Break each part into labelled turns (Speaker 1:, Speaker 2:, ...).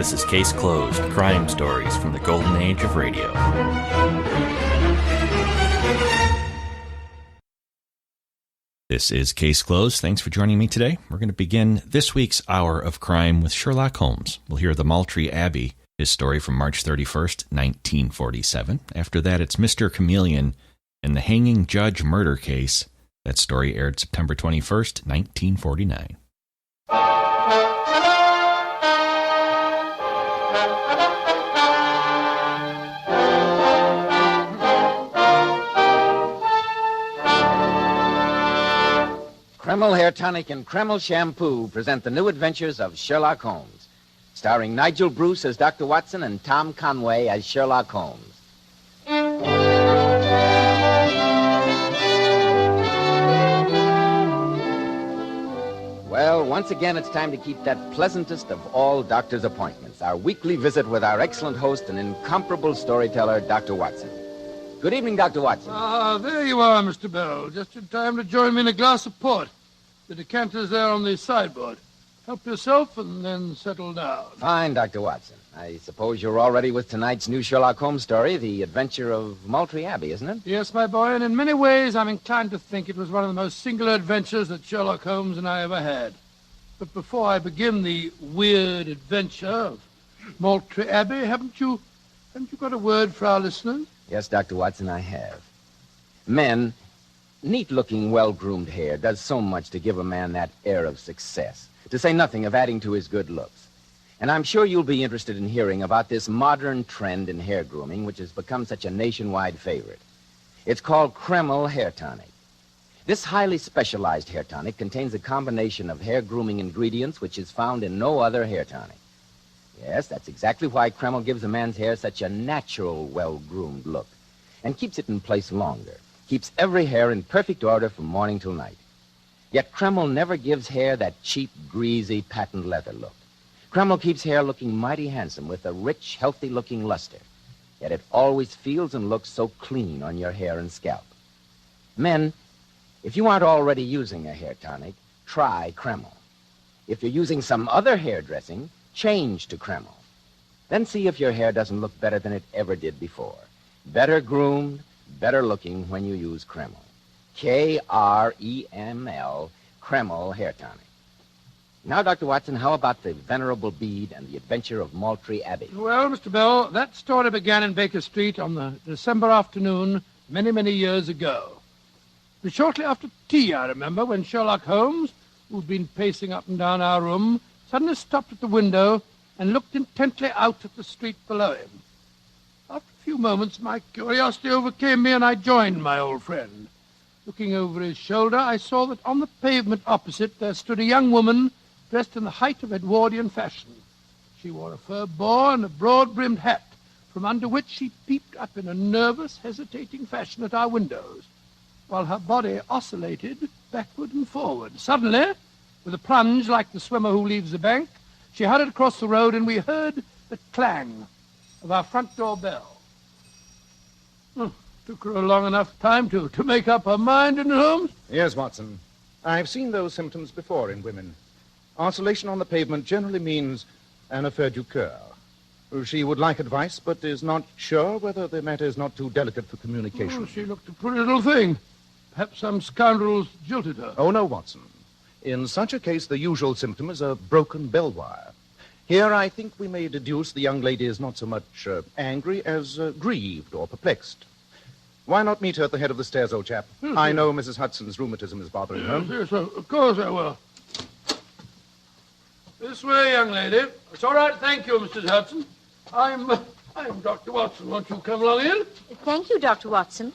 Speaker 1: This is Case Closed, crime stories from the golden age of radio. This is Case Closed. Thanks for joining me today. We're going to begin this week's hour of crime with Sherlock Holmes. We'll hear the Maltree Abbey, his story from March 31st, 1947. After that, it's Mr. Chameleon and the Hanging Judge murder case. That story aired September 21st, 1949.
Speaker 2: Kreml Hair Tonic and Kreml Shampoo present the new adventures of Sherlock Holmes, starring Nigel Bruce as Dr. Watson and Tom Conway as Sherlock Holmes. Well, once again, it's time to keep that pleasantest of all doctor's appointments, our weekly visit with our excellent host and incomparable storyteller, Dr. Watson. Good evening, Dr. Watson.
Speaker 3: There you are, Mr. Bell. Just in time to join me in a glass of port. The decanter's there on the sideboard. Help yourself and then settle down.
Speaker 2: Fine, Dr. Watson. I suppose you're all ready with tonight's new Sherlock Holmes story, The Adventure of Maltree Abbey, isn't it?
Speaker 3: Yes, my boy, and in many ways I'm inclined to think it was one of the most singular adventures that Sherlock Holmes and I ever had. But before I begin the weird adventure of Maltree Abbey, haven't you got a word for our listeners?
Speaker 2: Yes, Dr. Watson, I have. Men, neat-looking, well-groomed hair does so much to give a man that air of success, to say nothing of adding to his good looks. And I'm sure you'll be interested in hearing about this modern trend in hair grooming, which has become such a nationwide favorite. It's called Kreml Hair Tonic. This highly specialized hair tonic contains a combination of hair grooming ingredients which is found in no other hair tonic. Yes, that's exactly why Kreml gives a man's hair such a natural, well-groomed look and keeps it in place longer, keeps every hair in perfect order from morning till night. Yet Kreml never gives hair that cheap, greasy, patent leather look. Kreml keeps hair looking mighty handsome with a rich, healthy-looking luster. Yet it always feels and looks so clean on your hair and scalp. Men, if you aren't already using a hair tonic, try Kreml. If you're using some other hair dressing, change to Kreml. Then see if your hair doesn't look better than it ever did before. Better groomed, better looking when you use Kreml. Kreml, Kreml Hair Tonic. Now, Dr. Watson, how about the Venerable Bead and the Adventure of Maltree Abbey?
Speaker 3: Well, Mr. Bell, that story began in Baker Street on the December afternoon many, many years ago. It was shortly after tea, I remember, when Sherlock Holmes, who'd been pacing up and down our room, suddenly stopped at the window and looked intently out at the street below him. After a few moments, my curiosity overcame me, and I joined my old friend. Looking over his shoulder, I saw that on the pavement opposite there stood a young woman dressed in the height of Edwardian fashion. She wore a fur boa and a broad-brimmed hat, from under which she peeped up in a nervous, hesitating fashion at our windows, while her body oscillated backward and forward. Suddenly, with a plunge like the swimmer who leaves the bank, she hurried across the road, and we heard the clang of our front door bell. Took her a long enough time to make up her mind, didn't it, Holmes?
Speaker 4: Yes, Watson. I've seen those symptoms before in women. Oscillation on the pavement generally means an affaire du coeur. She would like advice, but is not sure whether the matter is not too delicate for communication.
Speaker 3: She looked a pretty little thing. Perhaps some scoundrels jilted her.
Speaker 4: Oh, no, Watson. In such a case, the usual symptom is a broken bell wire. Here, I think we may deduce the young lady is not so much angry as grieved or perplexed. Why not meet her at the head of the stairs, old chap?
Speaker 3: Yes,
Speaker 4: I know Mrs. Hudson's rheumatism is bothering her.
Speaker 3: Yes, of course I will. This way, young lady. It's all right, thank you, Mrs. Hudson. I'm Dr. Watson. Won't you come along in?
Speaker 5: Thank you, Dr. Watson.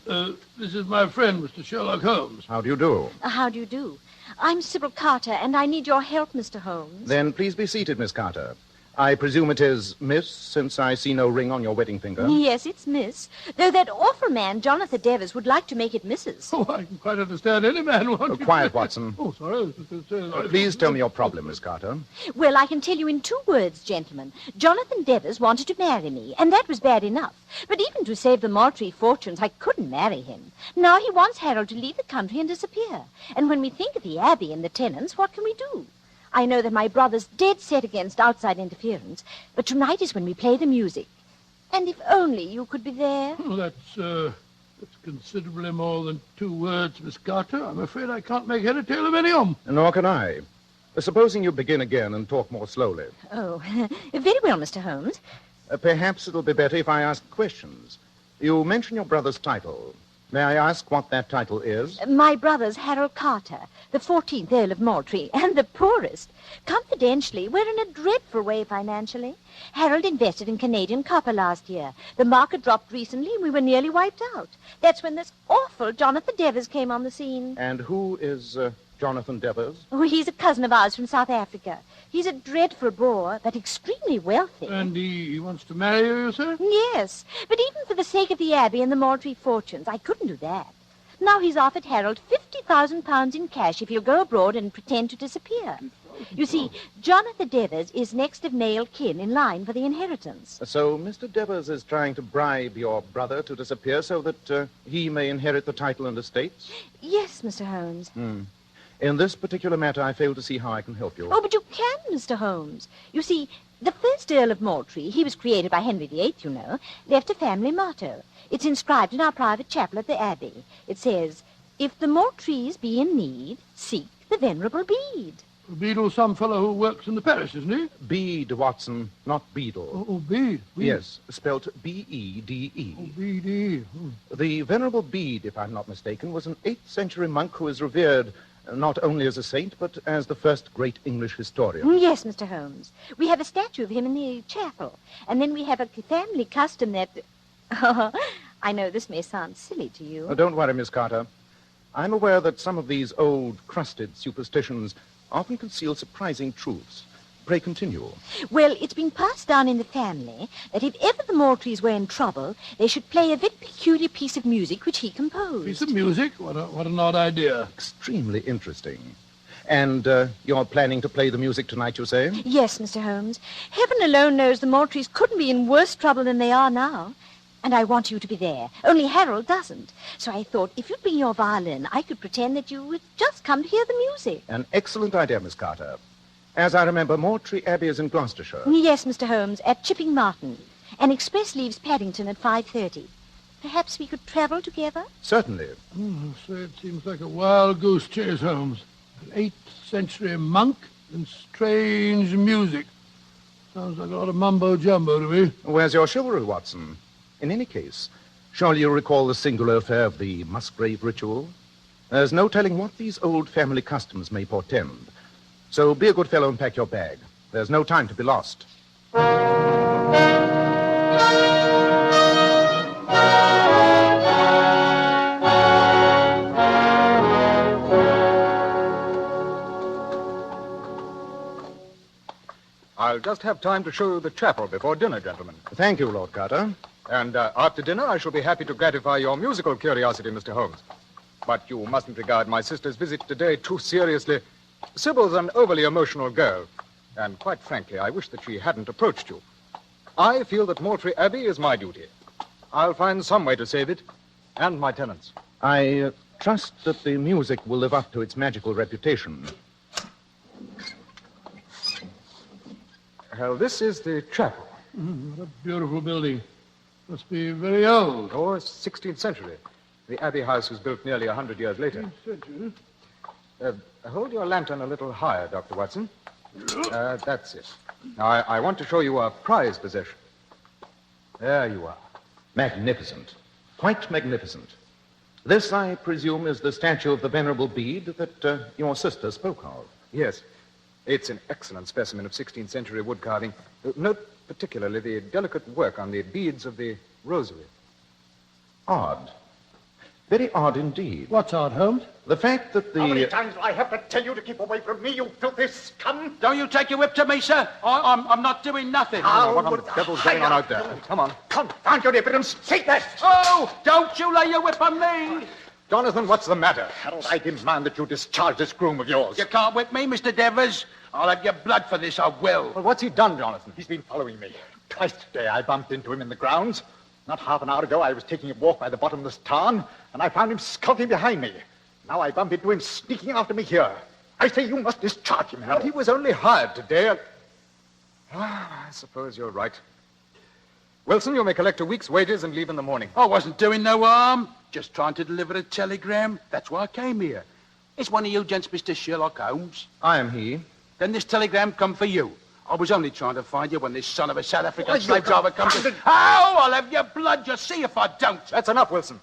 Speaker 3: This is my friend, Mr. Sherlock Holmes.
Speaker 4: How do you do?
Speaker 5: How do you do? I'm Sybil Carter, and I need your help, Mr. Holmes.
Speaker 4: Then please be seated, Miss Carter. I presume it is Miss, since I see no ring on your wedding finger.
Speaker 5: Yes, it's Miss. Though that awful man, Jonathan Devers, would like to make it Mrs.
Speaker 3: Oh, I can quite understand any man wanting
Speaker 4: Quiet, Watson.
Speaker 3: Oh, sorry.
Speaker 4: Please tell me your problem, Miss Carter.
Speaker 5: Well, I can tell you in 2 words, gentlemen. Jonathan Devers wanted to marry me, and that was bad enough. But even to save the Maltree fortunes, I couldn't marry him. Now he wants Harold to leave the country and disappear. And when we think of the Abbey and the tenants, what can we do? I know that my brother's dead set against outside interference, but tonight is when we play the music. And if only you could be there.
Speaker 3: Oh, that's considerably more than 2 words, Miss Carter. I'm afraid I can't make head or tail of any of 'em.
Speaker 4: Nor can I. Supposing you begin again and talk more slowly.
Speaker 5: Oh, very well, Mr. Holmes.
Speaker 4: Perhaps it'll be better if I ask questions. You mention your brother's title. May I ask what that title is?
Speaker 5: My brother's Harold Carter, the 14th Earl of Maltree, and the poorest. Confidentially, we're in a dreadful way financially. Harold invested in Canadian copper last year. The market dropped recently, and we were nearly wiped out. That's when this awful Jonathan Devers came on the scene.
Speaker 4: And who is Jonathan Devers?
Speaker 5: Oh, he's a cousin of ours from South Africa. He's a dreadful bore, but extremely wealthy.
Speaker 3: And he wants to marry you, sir?
Speaker 5: Yes, but even for the sake of the Abbey and the Maltree fortunes, I couldn't do that. Now he's offered Harold £50,000 in cash if he'll go abroad and pretend to disappear. You see, Jonathan Devers is next of male kin in line for the inheritance.
Speaker 4: So Mr. Devers is trying to bribe your brother to disappear so that he may inherit the title and estates?
Speaker 5: Yes, Mr. Holmes.
Speaker 4: In this particular matter, I fail to see how I can help you.
Speaker 5: Oh, but you can, Mr. Holmes. You see, the first Earl of Maltree, he was created by Henry VIII, you know, left a family motto. It's inscribed in our private chapel at the Abbey. It says, "If the Maltrees be in need, seek the Venerable Bead."
Speaker 3: Beadle's some fellow who works in the parish, isn't he?
Speaker 4: Bead, Watson, not Beadle.
Speaker 3: Oh, Bead.
Speaker 4: Yes, spelt B-E-D-E.
Speaker 3: Oh, B-D.
Speaker 4: The Venerable Bead, if I'm not mistaken, was an 8th century monk who is revered not only as a saint, but as the first great English historian.
Speaker 5: Yes, Mr. Holmes. We have a statue of him in the chapel. And then we have a family custom that... Oh, I know this may sound silly to you.
Speaker 4: Oh, don't worry, Miss Carter. I'm aware that some of these old, crusted superstitions often conceal surprising truths. Pray continue.
Speaker 5: Well, it's been passed down in the family that if ever the Maltrees were in trouble, they should play a very peculiar piece of music which he composed.
Speaker 3: Piece of music? What an odd idea.
Speaker 4: Extremely interesting. And you're planning to play the music tonight, you say?
Speaker 5: Yes, Mr. Holmes. Heaven alone knows the Maltrees couldn't be in worse trouble than they are now. And I want you to be there. Only Harold doesn't. So I thought if you'd bring your violin, I could pretend that you had just come to hear the music.
Speaker 4: An excellent idea, Miss Carter. As I remember, Maltree Abbey is in Gloucestershire.
Speaker 5: Yes, Mr. Holmes, at Chipping Martin. An express leaves Paddington at 5:30. Perhaps we could travel together?
Speaker 4: Certainly.
Speaker 3: So it seems like a wild goose chase, Holmes. An 8th century monk and strange music. Sounds like a lot of mumbo-jumbo to me.
Speaker 4: Where's your chivalry, Watson? In any case, surely you recall the singular affair of the Musgrave ritual? There's no telling what these old family customs may portend. So be a good fellow and pack your bag. There's no time to be lost.
Speaker 6: I'll just have time to show you the chapel before dinner, gentlemen.
Speaker 4: Thank you, Lord Carter.
Speaker 6: And after dinner, I shall be happy to gratify your musical curiosity, Mr. Holmes. But you mustn't regard my sister's visit today too seriously. Sybil's an overly emotional girl, and quite frankly, I wish that she hadn't approached you. I feel that Maltree Abbey is my duty. I'll find some way to save it, and my tenants.
Speaker 4: I trust that the music will live up to its magical reputation.
Speaker 6: Well, this is the chapel.
Speaker 3: What a beautiful building. Must be very old.
Speaker 6: Oh, 16th century. The Abbey house was built nearly 100 years later. Hold your lantern a little higher, Dr. Watson. That's it. Now, I want to show you a prized possession. There you are.
Speaker 4: Magnificent. Quite magnificent. This, I presume, is the statue of the Venerable Bead that your sister spoke of.
Speaker 6: Yes. It's an excellent specimen of 16th century wood carving. Note particularly the delicate work on the beads of the rosary.
Speaker 4: Odd. Very odd indeed.
Speaker 3: What's odd, Holmes?
Speaker 4: The fact that the...
Speaker 7: How many times do I have to tell you to keep away from me, you filthy scum?
Speaker 8: Don't you take your whip to me, sir. I'm not doing nothing.
Speaker 6: What on the devil's going on out there? Come on.
Speaker 7: Confound your impudence! Say that!
Speaker 8: Oh, don't you lay your whip on me.
Speaker 6: Jonathan, what's the matter?
Speaker 7: Harold, I demand that you discharge this groom of yours.
Speaker 8: You can't whip me, Mr. Devers. I'll have your blood for this, I will.
Speaker 6: Well, what's he done, Jonathan?
Speaker 7: He's been following me. Twice today I bumped into him in the grounds. Not half an hour ago I was taking a walk by the bottom of this tarn, and I found him skulking behind me. Now I bump into him sneaking after me here. I say you must discharge him,
Speaker 6: But
Speaker 7: Harold.
Speaker 6: he was only hired today. I suppose you're right. Wilson, you may collect a week's wages and leave in the morning.
Speaker 8: I wasn't doing no harm. Just trying to deliver a telegram. That's why I came here. Is one of you gents Mr. Sherlock Holmes?
Speaker 4: I am he.
Speaker 8: Then this telegram come for you. I was only trying to find you when this son of a South African
Speaker 7: Why,
Speaker 8: slave
Speaker 7: you
Speaker 8: driver comes in.
Speaker 7: bastard!
Speaker 8: Oh, I'll have your blood. You'll see if I don't.
Speaker 6: That's enough, Wilson.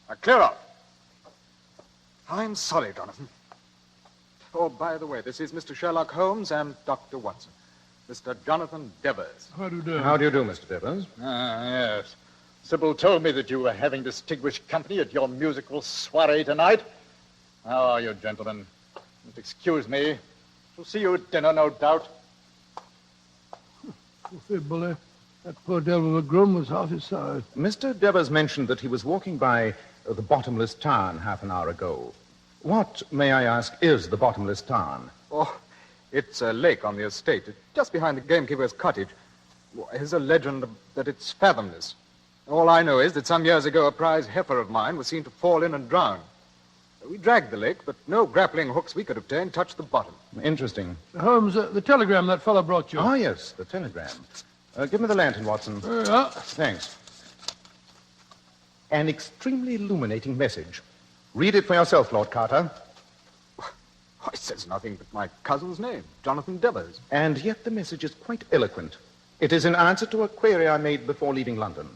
Speaker 6: Now, clear out. I'm sorry, Jonathan. Oh, by the way, this is Mr. Sherlock Holmes and Dr. Watson. Mr. Jonathan Devers.
Speaker 3: How do you do?
Speaker 4: How do you do, Mr. Devers?
Speaker 7: Ah, yes. Sybil told me that you were having distinguished company at your musical soiree tonight. How are you, gentlemen? Just excuse me. Shall see you at dinner, no doubt.
Speaker 3: Say, Bully, that poor devil of a groom was half his size.
Speaker 4: Mr. Devers mentioned that he was walking by the Bottomless Tarn half an hour ago. What, may I ask, is the Bottomless Tarn?
Speaker 6: Oh, it's a lake on the estate, just behind the gamekeeper's cottage. There's a legend that it's fathomless. All I know is that some years ago a prize heifer of mine was seen to fall in and drown. We dragged the lake, but no grappling hooks we could obtain touched the bottom.
Speaker 4: Interesting.
Speaker 3: Holmes, the telegram that fellow brought you.
Speaker 4: Ah, yes, the telegram. Give me the lantern, Watson. Thanks. An extremely illuminating message. Read it for yourself, Lord Carter.
Speaker 6: It says nothing but my cousin's name, Jonathan Devers.
Speaker 4: And yet the message is quite eloquent. It is in answer to a query I made before leaving London.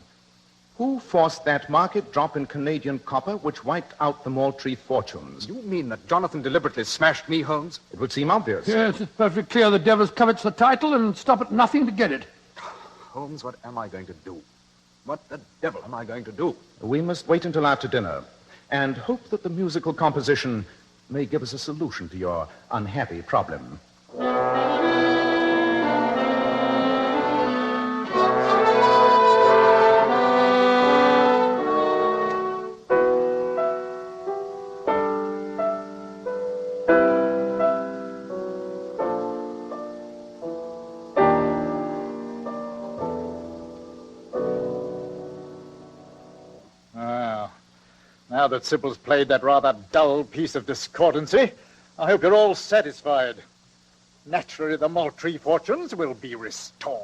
Speaker 4: Who forced that market drop in Canadian copper which wiped out the Maltree fortunes?
Speaker 6: You mean that Jonathan deliberately smashed me, Holmes?
Speaker 4: It would seem obvious.
Speaker 3: Yes, it's perfectly clear the Devers covets the title and stop at nothing to get it.
Speaker 6: Holmes, what am I going to do? What the devil am I going to do?
Speaker 4: We must wait until after dinner and hope that the musical composition may give us a solution to your unhappy problem.
Speaker 7: Now that Sybil's played that rather dull piece of discordancy, I hope you're all satisfied. Naturally, the Maltree fortunes will be restored.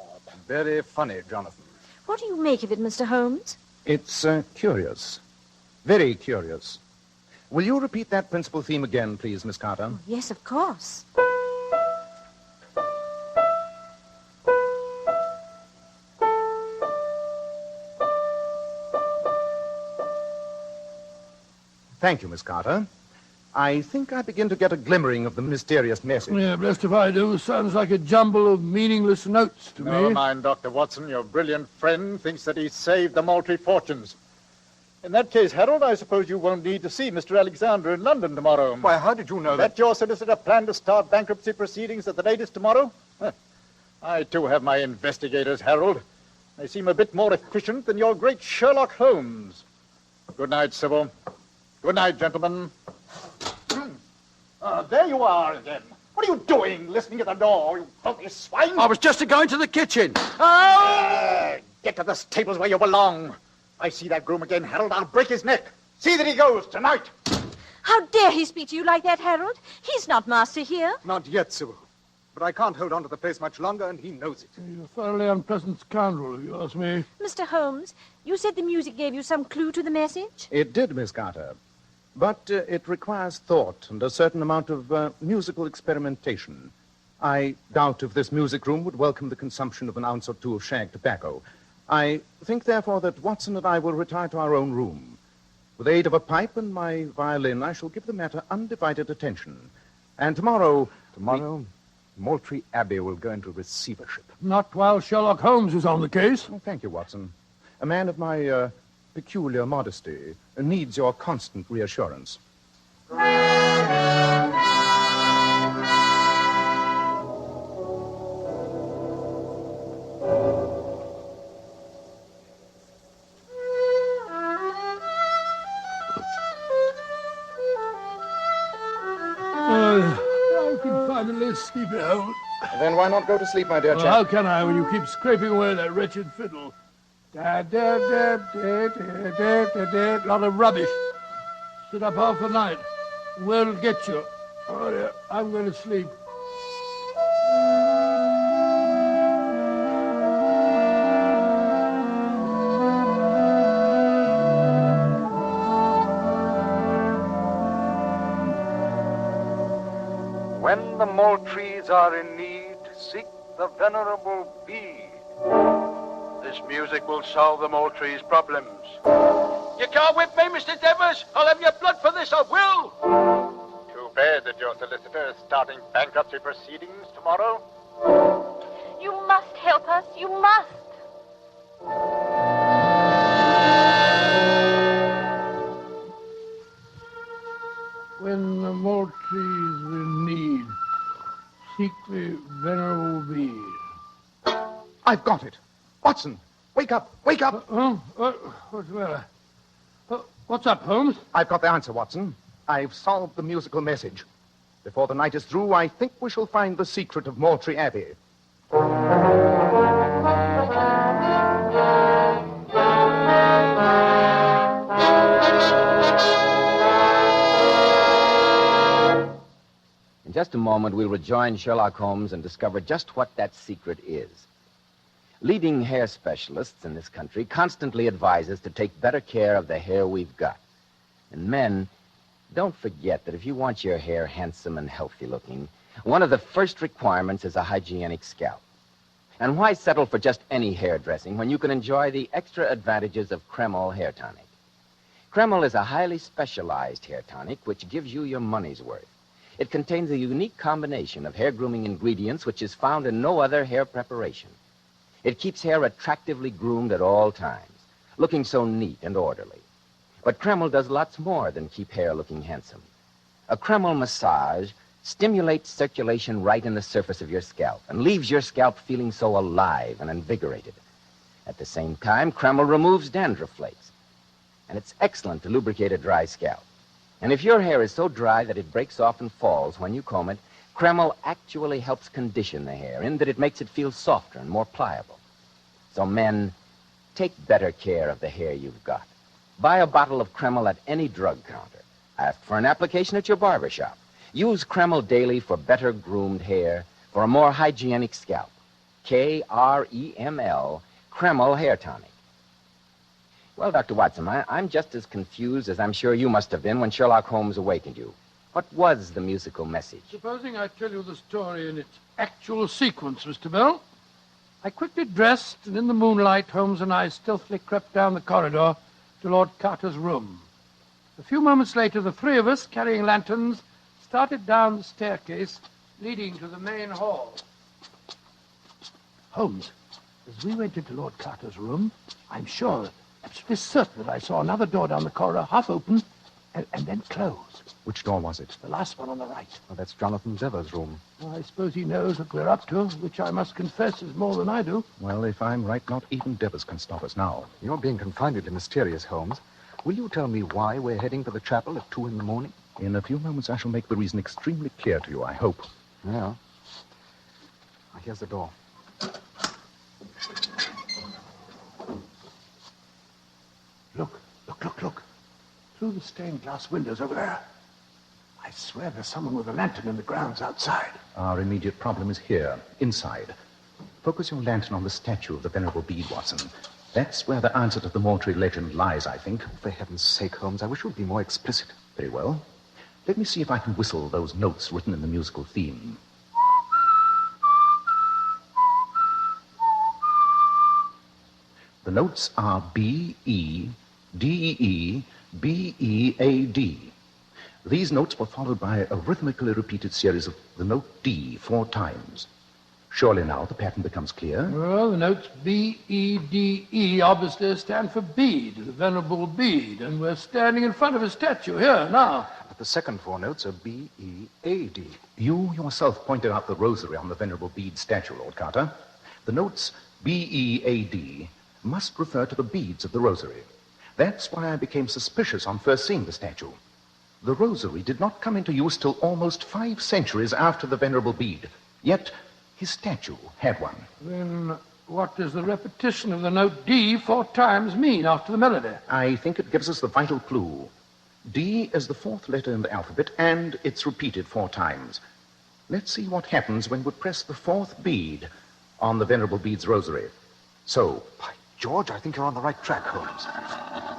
Speaker 6: Very funny, Jonathan.
Speaker 5: What do you make of it, Mr. Holmes?
Speaker 4: It's curious. Very curious. Will you repeat that principal theme again, please, Miss Carter?
Speaker 5: Oh, yes, of course.
Speaker 4: Thank you, Miss Carter. I think I begin to get a glimmering of the mysterious message.
Speaker 3: Yeah, blessed if I do. Sounds like a jumble of meaningless notes to
Speaker 7: Never
Speaker 3: me.
Speaker 7: mind, Dr. Watson. Your brilliant friend thinks that he saved the Maltree fortunes. In that case, Harold, I suppose you won't need to see Mr. Alexander in London tomorrow.
Speaker 6: Why, how did you know that?
Speaker 7: That your solicitor planned to start bankruptcy proceedings at the latest tomorrow? I, too, have my investigators, Harold. They seem a bit more efficient than your great Sherlock Holmes. Good night, Sybil. Good night, gentlemen. There you are again. What are you doing, listening at the door, you filthy swine?
Speaker 8: I was just going to the kitchen.
Speaker 7: Oh! Get to the stables where you belong. I see that groom again, Harold, I'll break his neck. See that he goes tonight.
Speaker 5: How dare he speak to you like that, Harold? He's not master here.
Speaker 6: Not yet, Sybil. But I can't hold on to the place much longer, and he knows it.
Speaker 3: You're a thoroughly unpleasant scoundrel, if you ask me.
Speaker 5: Mr. Holmes, you said the music gave you some clue to the message?
Speaker 4: It did, Miss Carter. But it requires thought and a certain amount of musical experimentation. I doubt if this music room would welcome the consumption of an ounce or two of shag tobacco. I think, therefore, that Watson and I will retire to our own room. With the aid of a pipe and my violin, I shall give the matter undivided attention. And tomorrow...
Speaker 6: Tomorrow, Maltree Abbey will go into receivership.
Speaker 3: Not while Sherlock Holmes is on the case.
Speaker 4: Oh, thank you, Watson. A man of my peculiar modesty needs your constant reassurance.
Speaker 3: I can finally sleep at home.
Speaker 4: Then why not go to sleep, my dear
Speaker 3: Well,
Speaker 4: chap?
Speaker 3: how can I when you keep scraping away that wretched fiddle? Da, da, da, da, da, da, da, da. Lot of rubbish. Sit up half the night. Where'll it get you? Oh, dear. I'm going to sleep.
Speaker 9: When the Maltrees are in need, seek the Venerable Bead.
Speaker 8: This music will solve the Maltrees' problems. You can't whip me, Mr. Devers. I'll have your blood for this, I will.
Speaker 7: Too bad that your solicitor is starting bankruptcy proceedings tomorrow.
Speaker 5: You must help us. You must.
Speaker 3: When the Maltrees are in need, seek the Venerable Bead.
Speaker 4: I've got it. Watson, wake up, wake up.
Speaker 3: What's the matter? What's up, Holmes?
Speaker 4: I've got the answer, Watson. I've solved the musical message. Before the night is through, I think we shall find the secret of Maltree Abbey.
Speaker 2: In just a moment, we'll rejoin Sherlock Holmes and discover just what that secret is. Leading hair specialists in this country constantly advise us to take better care of the hair we've got. And men, don't forget that if you want your hair handsome and healthy looking, one of the first requirements is a hygienic scalp. And why settle for just any hairdressing when you can enjoy the extra advantages of Kreml hair tonic? Kreml is a highly specialized hair tonic which gives you your money's worth. It contains a unique combination of hair grooming ingredients which is found in no other hair preparation. It keeps hair attractively groomed at all times, looking so neat and orderly. But Kreml does lots more than keep hair looking handsome. A Kreml massage stimulates circulation right in the surface of your scalp and leaves your scalp feeling so alive and invigorated. At the same time, Kreml removes dandruff flakes, and it's excellent to lubricate a dry scalp. And if your hair is so dry that it breaks off and falls when you comb it, Kreml actually helps condition the hair in that it makes it feel softer and more pliable. So men, take better care of the hair you've got. Buy a bottle of Kreml at any drug counter. Ask for an application at your barber shop. Use Kreml daily for better groomed hair, for a more hygienic scalp. Kreml, Kreml Hair Tonic. Well, Dr. Watson, I'm just as confused as I'm sure you must have been when Sherlock Holmes awakened you. What was the musical message?
Speaker 3: Supposing I tell you the story in its actual sequence, Mr. Bell. I quickly dressed, and in the moonlight, Holmes and I stealthily crept down the corridor to Lord Carter's room. A few moments later, the three of us, carrying lanterns, started down the staircase leading to the main hall. Holmes, as we went into Lord Carter's room, I'm sure, absolutely certain that I saw another door down the corridor half open and then close.
Speaker 4: Which door was it?
Speaker 3: The last one on the right.
Speaker 4: Oh, that's Jonathan Devers' room.
Speaker 3: Well, I suppose he knows what we're up to, which I must confess is more than I do.
Speaker 4: Well, if I'm right, not even Devers can stop us now.
Speaker 6: You're being confoundedly mysterious, Holmes. Will you tell me why we're heading for the chapel at 2 a.m?
Speaker 4: In a few moments, I shall make the reason extremely clear to you, I hope.
Speaker 6: Yeah. Here's the door.
Speaker 3: Look. Through the stained glass windows over there. I swear there's someone with a lantern in the grounds outside.
Speaker 4: Our immediate problem is here, inside. Focus your lantern on the statue of the Venerable Bead, Watson. That's where the answer to the Maltree legend lies, I think.
Speaker 6: For heaven's sake, Holmes, I wish you'd be more explicit.
Speaker 4: Very well. Let me see if I can whistle those notes written in the musical theme. The notes are B, E, D, E, B, E, A, D. These notes were followed by a rhythmically repeated series of the note D 4 times. Surely now the pattern becomes clear.
Speaker 3: Well, the notes B, E, D, E obviously stand for Bead, the Venerable Bead, and we're standing in front of a statue here now.
Speaker 6: But the second 4 notes are B, E, A, D.
Speaker 4: You yourself pointed out the rosary on the Venerable Bead statue, Lord Carter. The notes B, E, A, D must refer to the beads of the rosary. That's why I became suspicious on first seeing the statue. The rosary did not come into use till almost 5 centuries after the Venerable Bead. Yet his statue had one.
Speaker 3: Then what does the repetition of the note D 4 times mean after the melody?
Speaker 4: I think it gives us the vital clue. D is the fourth letter in the alphabet, and it's repeated 4 times. Let's see what happens when we press the 4th bead on the Venerable Bead's rosary. So.
Speaker 6: By George, I think you're on the right track, Holmes.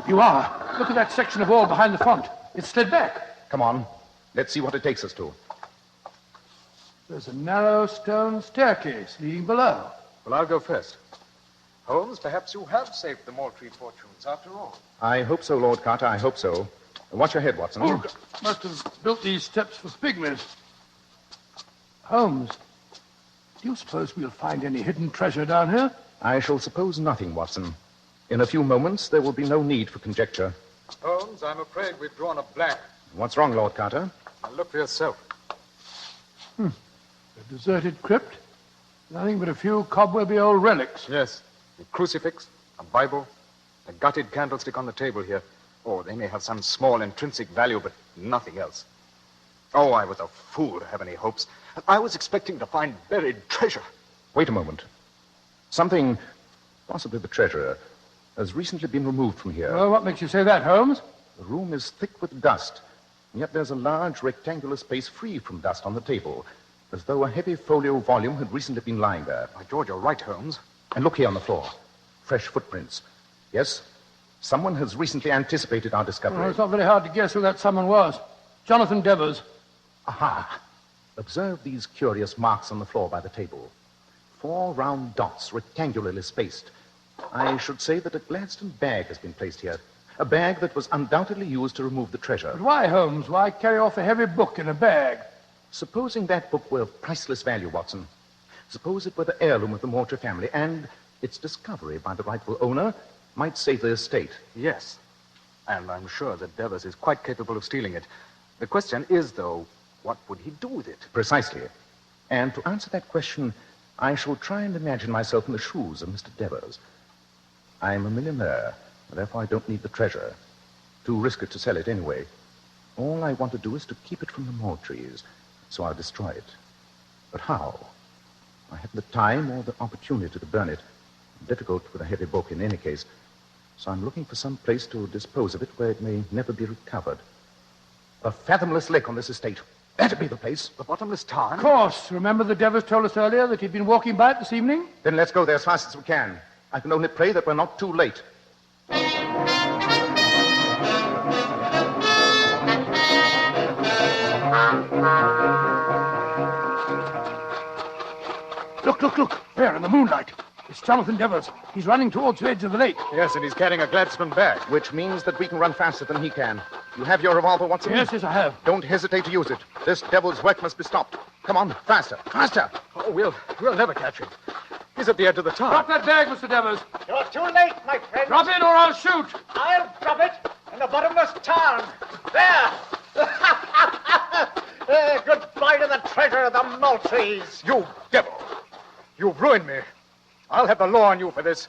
Speaker 3: You are. Look at that section of wall behind the font. It's slid back.
Speaker 4: Come on. Let's see what it takes us to.
Speaker 3: There's a narrow stone staircase leading below.
Speaker 6: Well, I'll go first. Holmes, perhaps you have saved the Maltree fortunes after all.
Speaker 4: I hope so, Lord Carter, I hope so. Watch your head, Watson.
Speaker 3: Oh, must have built these steps for pygmies. Holmes, do you suppose we'll find any hidden treasure down here?
Speaker 4: I shall suppose nothing, Watson. In a few moments, there will be no need for conjecture.
Speaker 6: Holmes, I'm afraid we've drawn a blank.
Speaker 4: What's wrong, Lord Carter?
Speaker 6: Now look for yourself.
Speaker 3: A deserted crypt. Nothing but a few cobwebby old relics.
Speaker 6: Yes. A crucifix, a Bible, a gutted candlestick on the table here. Oh, they may have some small intrinsic value, but nothing else. Oh, I was a fool to have any hopes. I was expecting to find buried treasure.
Speaker 4: Wait a moment. Something, possibly the treasure, has recently been removed from here.
Speaker 3: Well, what makes you say that, Holmes?
Speaker 4: The room is thick with dust, and yet there's a large rectangular space free from dust on the table, as though a heavy folio volume had recently been lying there.
Speaker 6: By George, you're right, Holmes.
Speaker 4: And look here on the floor. Fresh footprints. Yes, someone has recently anticipated our discovery.
Speaker 3: Well, it's not very hard to guess who that someone was. Jonathan Devers.
Speaker 4: Aha! Observe these curious marks on the floor by the table. 4 round dots, rectangularly spaced. I should say that a Gladstone bag has been placed here. A bag that was undoubtedly used to remove the treasure.
Speaker 3: But why, Holmes? Why carry off a heavy book in a bag?
Speaker 4: Supposing that book were of priceless value, Watson. Suppose it were the heirloom of the Maltree family, and its discovery by the rightful owner might save the estate.
Speaker 6: Yes. And I'm sure that Devers is quite capable of stealing it. The question is, though, what would he do with it?
Speaker 4: Precisely. And to answer that question, I shall try and imagine myself in the shoes of Mr. Devers. I'm a millionaire, therefore I don't need the treasure. Too risky to sell it anyway. All I want to do is to keep it from the Maltrees, so I'll destroy it. But how? I haven't the time or the opportunity to burn it. Difficult with a heavy book in any case. So I'm looking for some place to dispose of it where it may never be recovered. A fathomless lake on this estate. That'd be the place.
Speaker 6: The bottomless tarn?
Speaker 3: Of course. Remember the Devers told us earlier that he'd been walking by it this evening?
Speaker 4: Then let's go there as fast as we can. I can only pray that we're not too late.
Speaker 3: Look. There in the moonlight. It's Jonathan Devers. He's running towards the edge of the lake.
Speaker 6: Yes, and he's carrying a Gladstone bag.
Speaker 4: Which means that we can run faster than he can. You have your revolver, Watson?
Speaker 3: Yes, I have.
Speaker 4: Don't hesitate to use it. This devil's work must be stopped. Come on, faster.
Speaker 6: Oh, we'll never catch him. He's at the edge of the tarn.
Speaker 3: Drop that bag, Mr. Devers.
Speaker 7: You're too late, my friend.
Speaker 3: Drop it or I'll shoot.
Speaker 7: I'll drop it in the bottomless tarn. There. Goodbye to the treasure of the Maltrees.
Speaker 6: You devil! You've ruined me. I'll have the law on you for this.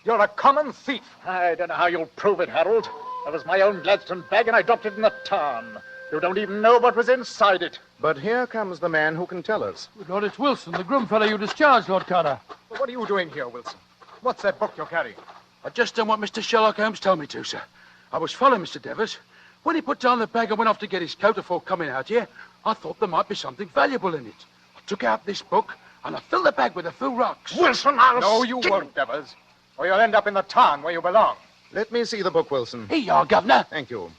Speaker 6: You're a common thief.
Speaker 7: I don't know how you'll prove it, Harold. That was my own Gladstone bag, and I dropped it in the tarn. You don't even know what was inside it.
Speaker 4: But here comes the man who can tell us.
Speaker 3: Good Lord, it's Wilson, the groom fellow you discharged, Lord Carter.
Speaker 6: Well, what are you doing here, Wilson? What's that book you're carrying?
Speaker 10: I just done what Mr. Sherlock Holmes told me to, sir. I was following Mr. Devers. When he put down the bag and went off to get his coat before coming out here, I thought there might be something valuable in it. I took out this book, and I filled the bag with a few rocks.
Speaker 7: Wilson, I'll
Speaker 6: No, you won't, Devers. Or you'll end up in the tarn where you belong.
Speaker 4: Let me see the book, Wilson.
Speaker 10: Here you are, Governor.
Speaker 4: Thank you.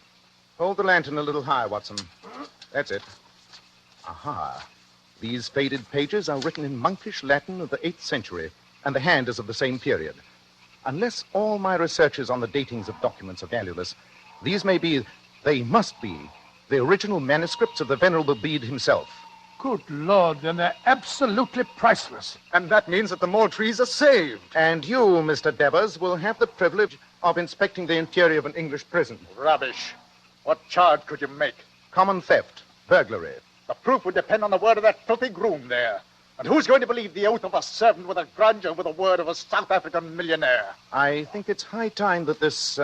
Speaker 4: Hold the lantern a little higher, Watson. That's it. Aha. These faded pages are written in monkish Latin of the 8th century, and the hand is of the same period. Unless all my researches on the datings of documents are valueless, they must be, the original manuscripts of the Venerable Bead himself.
Speaker 3: Good Lord, then they're absolutely priceless.
Speaker 6: And that means that the Maltrees are saved.
Speaker 4: And you, Mr. Devers, will have the privilege of inspecting the interior of an English prison.
Speaker 7: Rubbish. What charge could you make?
Speaker 4: Common theft, burglary.
Speaker 7: The proof would depend on the word of that filthy groom there. And who's going to believe the oath of a servant with a grudge over the word of a South African millionaire?
Speaker 4: I think it's high time that this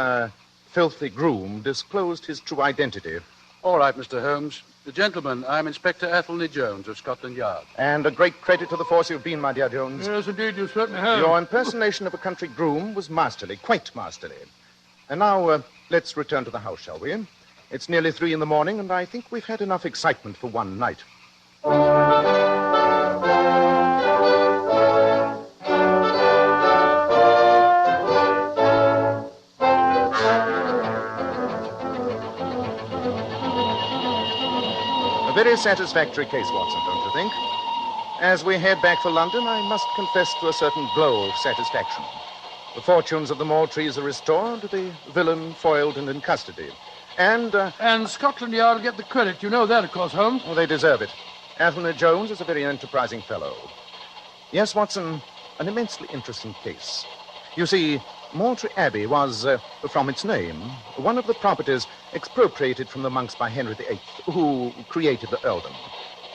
Speaker 4: filthy groom disclosed his true identity.
Speaker 10: All right, Mr. Holmes. The gentleman, I'm Inspector Athelney Jones of Scotland Yard.
Speaker 4: And a great credit to the force you've been, my dear Jones.
Speaker 3: Yes, indeed, you certainly have.
Speaker 4: Your impersonation of a country groom was masterly, quite masterly. And now, let's return to the house, shall we? It's nearly 3 in the morning, and I think we've had enough excitement for one night. A very satisfactory case, Watson, don't you think? As we head back for London, I must confess to a certain glow of satisfaction. The fortunes of the Maltrees are restored, the villain foiled and in custody. And
Speaker 3: Scotland Yard will get the credit. You know that, of course, Holmes.
Speaker 4: well, they deserve it. Athena Jones is a very enterprising fellow. Yes, Watson, an immensely interesting case. You see, Maltree Abbey was, from its name, one of the properties expropriated from the monks by Henry VIII, who created the earldom.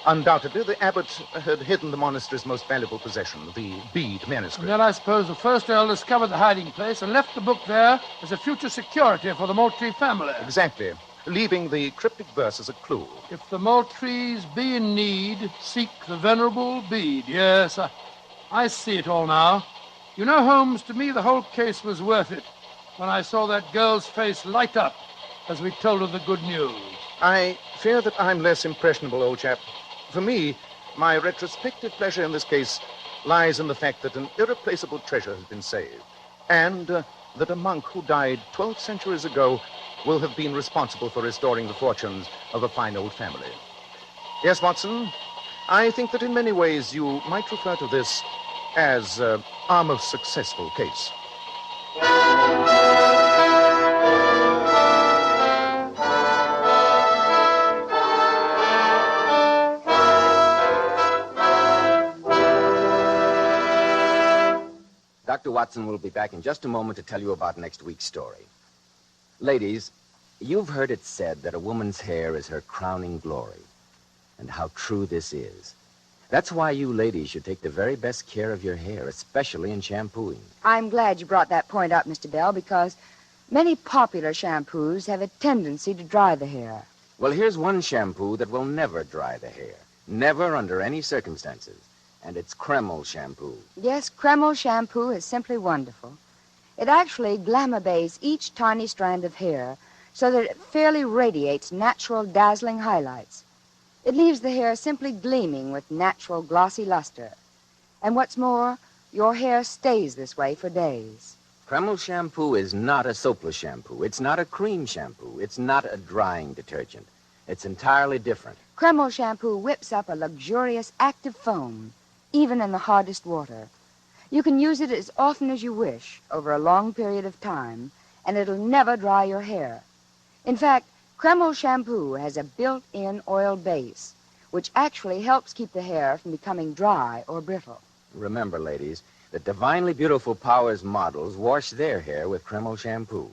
Speaker 4: Undoubtedly, the abbot had hidden the monastery's most valuable possession, the Bead manuscript.
Speaker 3: And then I suppose the first Earl discovered the hiding place and left the book there as a future security for the Maltree family.
Speaker 4: Exactly, leaving the cryptic verse as a clue.
Speaker 3: If the Maltrees be in need, seek the Venerable Bead. Yes, I see it all now. You know, Holmes, to me the whole case was worth it when I saw that girl's face light up as we told her the good news.
Speaker 4: I fear that I'm less impressionable, old chap. For me, my retrospective pleasure in this case lies in the fact that an irreplaceable treasure has been saved, and that a monk who died 12 centuries ago will have been responsible for restoring the fortunes of a fine old family. Yes, Watson, I think that in many ways you might refer to this as our most successful case.
Speaker 2: Dr. Watson will be back in just a moment to tell you about next week's story. Ladies, you've heard it said that a woman's hair is her crowning glory, and how true this is. That's why you ladies should take the very best care of your hair, especially in shampooing.
Speaker 11: I'm glad you brought that point up, Mr. Bell, because many popular shampoos have a tendency to dry the hair.
Speaker 2: Well, here's one shampoo that will never dry the hair. Never under any circumstances. And it's Kreml shampoo.
Speaker 11: Yes, Kreml shampoo is simply wonderful. It actually glamour bays each tiny strand of hair so that it fairly radiates natural, dazzling highlights. It leaves the hair simply gleaming with natural, glossy luster. And what's more, your hair stays this way for days.
Speaker 2: Kreml shampoo is not a soapless shampoo. It's not a cream shampoo. It's not a drying detergent. It's entirely different.
Speaker 11: Kreml shampoo whips up a luxurious, active foam, even in the hardest water. You can use it as often as you wish over a long period of time, and it'll never dry your hair. In fact, Kreml shampoo has a built-in oil base, which actually helps keep the hair from becoming dry or brittle.
Speaker 2: Remember, ladies, that Divinely Beautiful Powers models wash their hair with Kreml shampoo.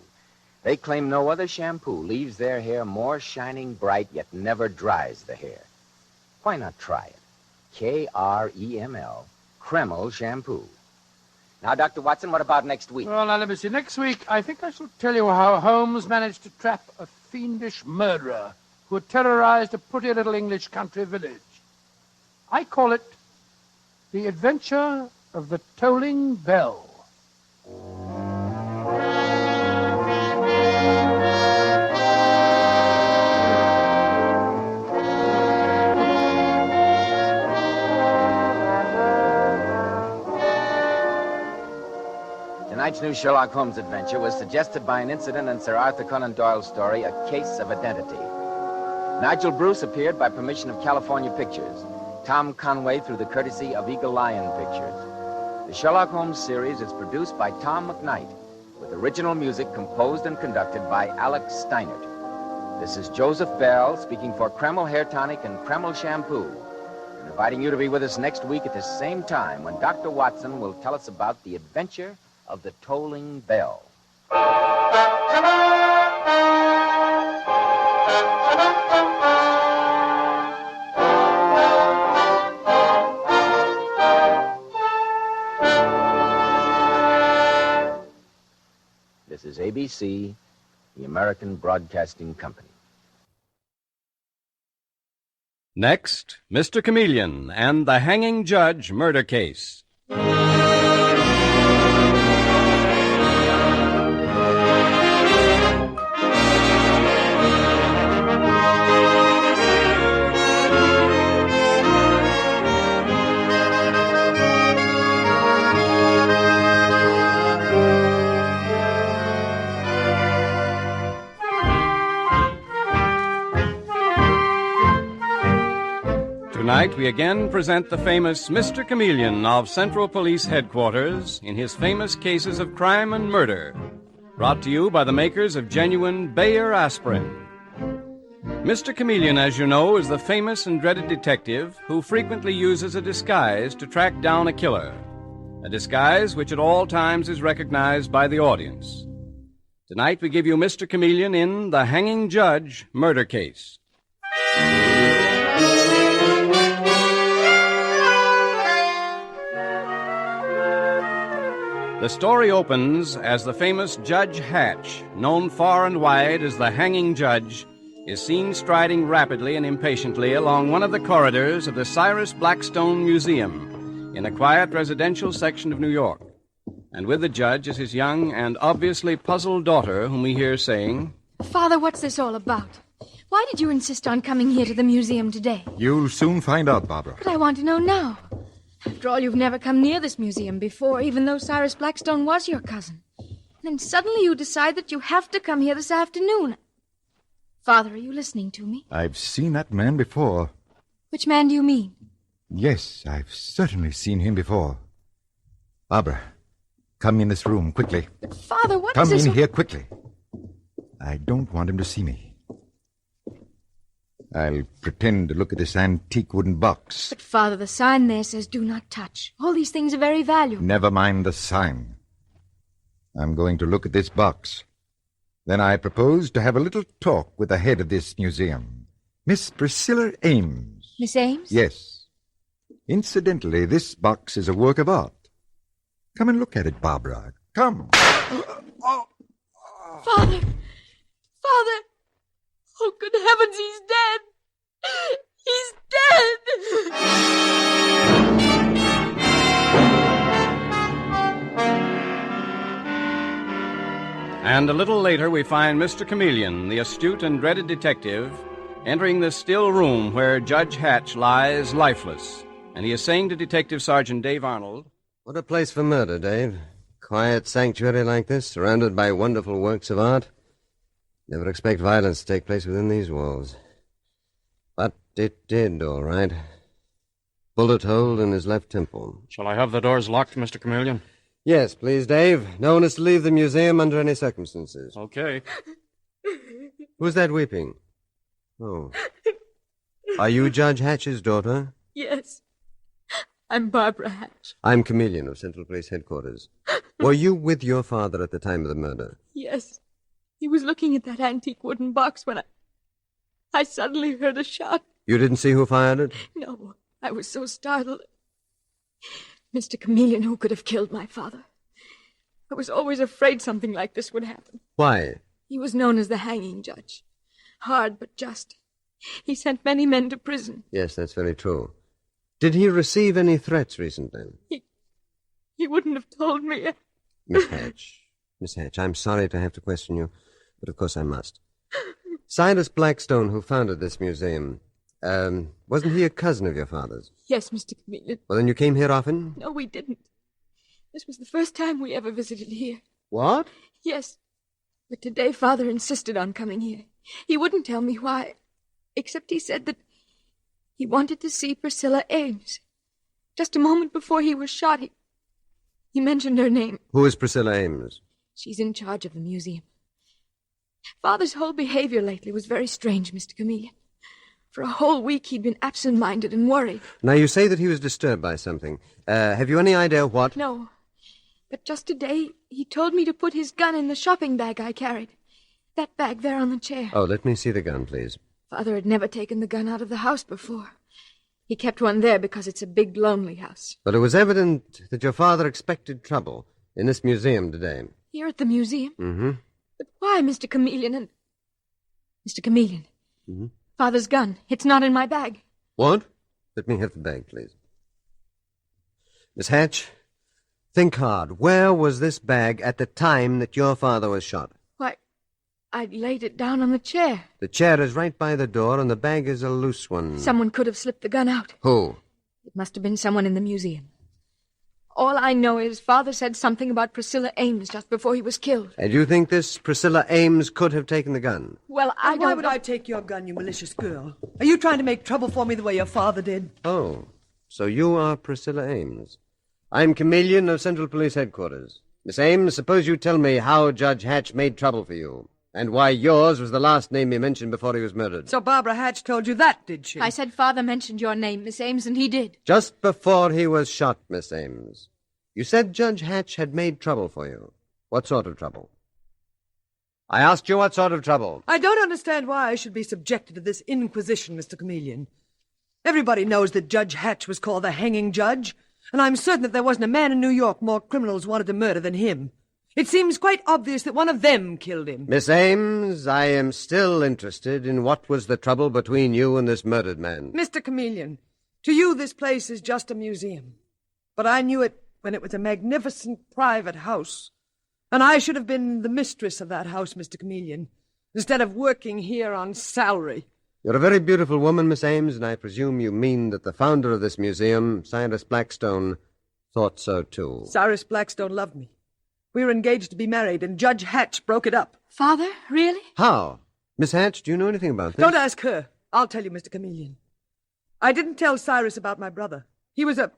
Speaker 2: They claim no other shampoo leaves their hair more shining bright, yet never dries the hair. Why not try it? Kreml, Kreml shampoo. Now, Dr. Watson, what about next week?
Speaker 3: Well, now, let me see. Next week, I think I shall tell you how Holmes managed to trap a fiendish murderer who had terrorized a pretty little English country village. I call it The Adventure of the Tolling Bell.
Speaker 2: Tonight's new Sherlock Holmes adventure was suggested by an incident in Sir Arthur Conan Doyle's story, A Case of Identity. Nigel Bruce appeared by permission of California Pictures. Tom Conway through the courtesy of Eagle Lion Pictures. The Sherlock Holmes series is produced by Tom McKnight, with original music composed and conducted by Alex Steinert. This is Joseph Bell speaking for Kreml Hair Tonic and Kreml Shampoo, and inviting you to be with us next week at the same time when Dr. Watson will tell us about the adventure of the tolling bell. This is ABC, the American Broadcasting Company.
Speaker 12: Next, Mr. Chameleon and the Hanging Judge murder case. Tonight we again present the famous Mr. Chameleon of Central Police Headquarters in his famous cases of crime and murder, brought to you by the makers of genuine Bayer aspirin. Mr. Chameleon, as you know, is the famous and dreaded detective who frequently uses a disguise to track down a killer, a disguise which at all times is recognized by the audience. Tonight we give you Mr. Chameleon in The Hanging Judge murder case. The story opens as the famous Judge Hatch, known far and wide as the Hanging Judge, is seen striding rapidly and impatiently along one of the corridors of the Cyrus Blackstone Museum in a quiet residential section of New York. And with the judge is his young and obviously puzzled daughter, whom we hear saying,
Speaker 13: Father, what's this all about? Why did you insist on coming here to the museum today?
Speaker 14: You'll soon find out, Barbara.
Speaker 13: But I want to know now. After all, you've never come near this museum before, even though Cyrus Blackstone was your cousin. And then suddenly you decide that you have to come here this afternoon. Father, are you listening to me?
Speaker 14: I've seen that man before.
Speaker 13: Which man do you mean?
Speaker 14: Yes, I've certainly seen him before. Barbara, come in this room, quickly.
Speaker 13: But, Father, what
Speaker 14: Come
Speaker 13: is this?
Speaker 14: in here, quickly. I don't want him to see me. I'll pretend to look at this antique wooden box.
Speaker 13: But, Father, the sign there says do not touch. All these things are very valuable.
Speaker 14: Never mind the sign. I'm going to look at this box. Then I propose to have a little talk with the head of this museum, Miss Priscilla Ames.
Speaker 13: Miss Ames?
Speaker 14: Yes. Incidentally, this box is a work of art. Come and look at it, Barbara. Come.
Speaker 13: Father! Father! Oh, good heavens, he's dead! He's
Speaker 12: And a little later we find Mr. Chameleon, the astute and dreaded detective, entering the still room where Judge Hatch lies lifeless. And he is saying to Detective Sergeant Dave Arnold,
Speaker 15: What a place for murder, Dave. Quiet sanctuary like this, surrounded by wonderful works of art. Never expect violence to take place within these walls. But it did, all right. Bullet hole in his left temple.
Speaker 16: Shall I have the doors locked, Mr. Chameleon?
Speaker 15: Yes, please, Dave. No one is to leave the museum under any circumstances.
Speaker 16: Okay.
Speaker 15: Who's that weeping? Oh. Are you Judge Hatch's daughter?
Speaker 13: Yes. I'm Barbara Hatch.
Speaker 15: I'm Chameleon of Central Police Headquarters. Were you with your father at the time of the murder?
Speaker 13: Yes. He was looking at that antique wooden box when I suddenly heard a shot.
Speaker 15: You didn't see who fired it?
Speaker 13: No, I was so startled. Mr. Chameleon, who could have killed my father? I was always afraid something like this would happen.
Speaker 15: Why?
Speaker 13: He was known as the Hanging Judge. Hard but just. He sent many men to prison.
Speaker 15: Yes, that's very true. Did he receive any threats recently?
Speaker 13: He wouldn't have told me.
Speaker 15: Miss Hatch, I'm sorry to have to question you, but of course I must. Cyrus Blackstone, who founded this museum, wasn't he a cousin of your father's?
Speaker 13: Yes, Mr. Chameleon.
Speaker 15: Well, then you came here often?
Speaker 13: No, we didn't. This was the first time we ever visited here.
Speaker 15: What?
Speaker 13: Yes. But today Father insisted on coming here. He wouldn't tell me why, except he said that he wanted to see Priscilla Ames. Just a moment before he was shot, he mentioned her name.
Speaker 15: Who is Priscilla Ames?
Speaker 13: She's in charge of the museum. Father's whole behavior lately was very strange, Mr. Chameleon. For a whole week he'd been absent-minded and worried.
Speaker 15: Now, you say that he was disturbed by something. Have you any idea what?
Speaker 13: No. But just today, he told me to put his gun in the shopping bag I carried. That bag there on the chair.
Speaker 15: Oh, let me see the gun, please.
Speaker 13: Father had never taken the gun out of the house before. He kept one there because it's a big, lonely house.
Speaker 15: But it was evident that your father expected trouble in this museum today.
Speaker 13: Here at the museum?
Speaker 15: Mm-hmm.
Speaker 13: But why, Mr. Chameleon? And Mr. Chameleon,
Speaker 15: Mm-hmm.
Speaker 13: Father's gun. It's not in my bag.
Speaker 15: What? Let me have the bag, please. Miss Hatch, think hard. Where was this bag at the time that your father was shot?
Speaker 13: Why, I'd laid it down on the chair.
Speaker 15: The chair is right by the door, and the bag is a loose one.
Speaker 13: Someone could have slipped the gun out.
Speaker 15: Who?
Speaker 13: It must have been someone in the museum. All I know is Father said something about Priscilla Ames just before he was killed.
Speaker 15: And you think this Priscilla Ames could have taken the gun?
Speaker 13: Well,
Speaker 17: Why would I take your gun, you malicious girl? Are you trying to make trouble for me the way your father did?
Speaker 15: Oh, so you are Priscilla Ames. I'm Chameleon of Central Police Headquarters. Miss Ames, suppose you tell me how Judge Hatch made trouble for you, and why yours was the last name he mentioned before he was murdered.
Speaker 17: So Barbara Hatch told you that, did she?
Speaker 13: I said Father mentioned your name, Miss Ames, and he did.
Speaker 15: Just before he was shot, Miss Ames. You said Judge Hatch had made trouble for you. What sort of trouble? I asked you what sort of trouble.
Speaker 17: I don't understand why I should be subjected to this inquisition, Mr. Chameleon. Everybody knows that Judge Hatch was called the hanging judge, and I'm certain that there wasn't a man in New York more criminals wanted to murder than him. It seems quite obvious that one of them killed him.
Speaker 15: Miss Ames, I am still interested in what was the trouble between you and this murdered man.
Speaker 17: Mr. Chameleon, to you this place is just a museum. But I knew it when it was a magnificent private house. And I should have been the mistress of that house, Mr. Chameleon, instead of working here on salary.
Speaker 15: You're a very beautiful woman, Miss Ames, and I presume you mean that the founder of this museum, Cyrus Blackstone, thought so too.
Speaker 17: Cyrus Blackstone loved me. We were engaged to be married, and Judge Hatch broke it up.
Speaker 13: Father? Really?
Speaker 15: How? Miss Hatch, do you know anything about this?
Speaker 17: Don't ask her. I'll tell you, Mr. Chameleon. I didn't tell Cyrus about my brother. He was a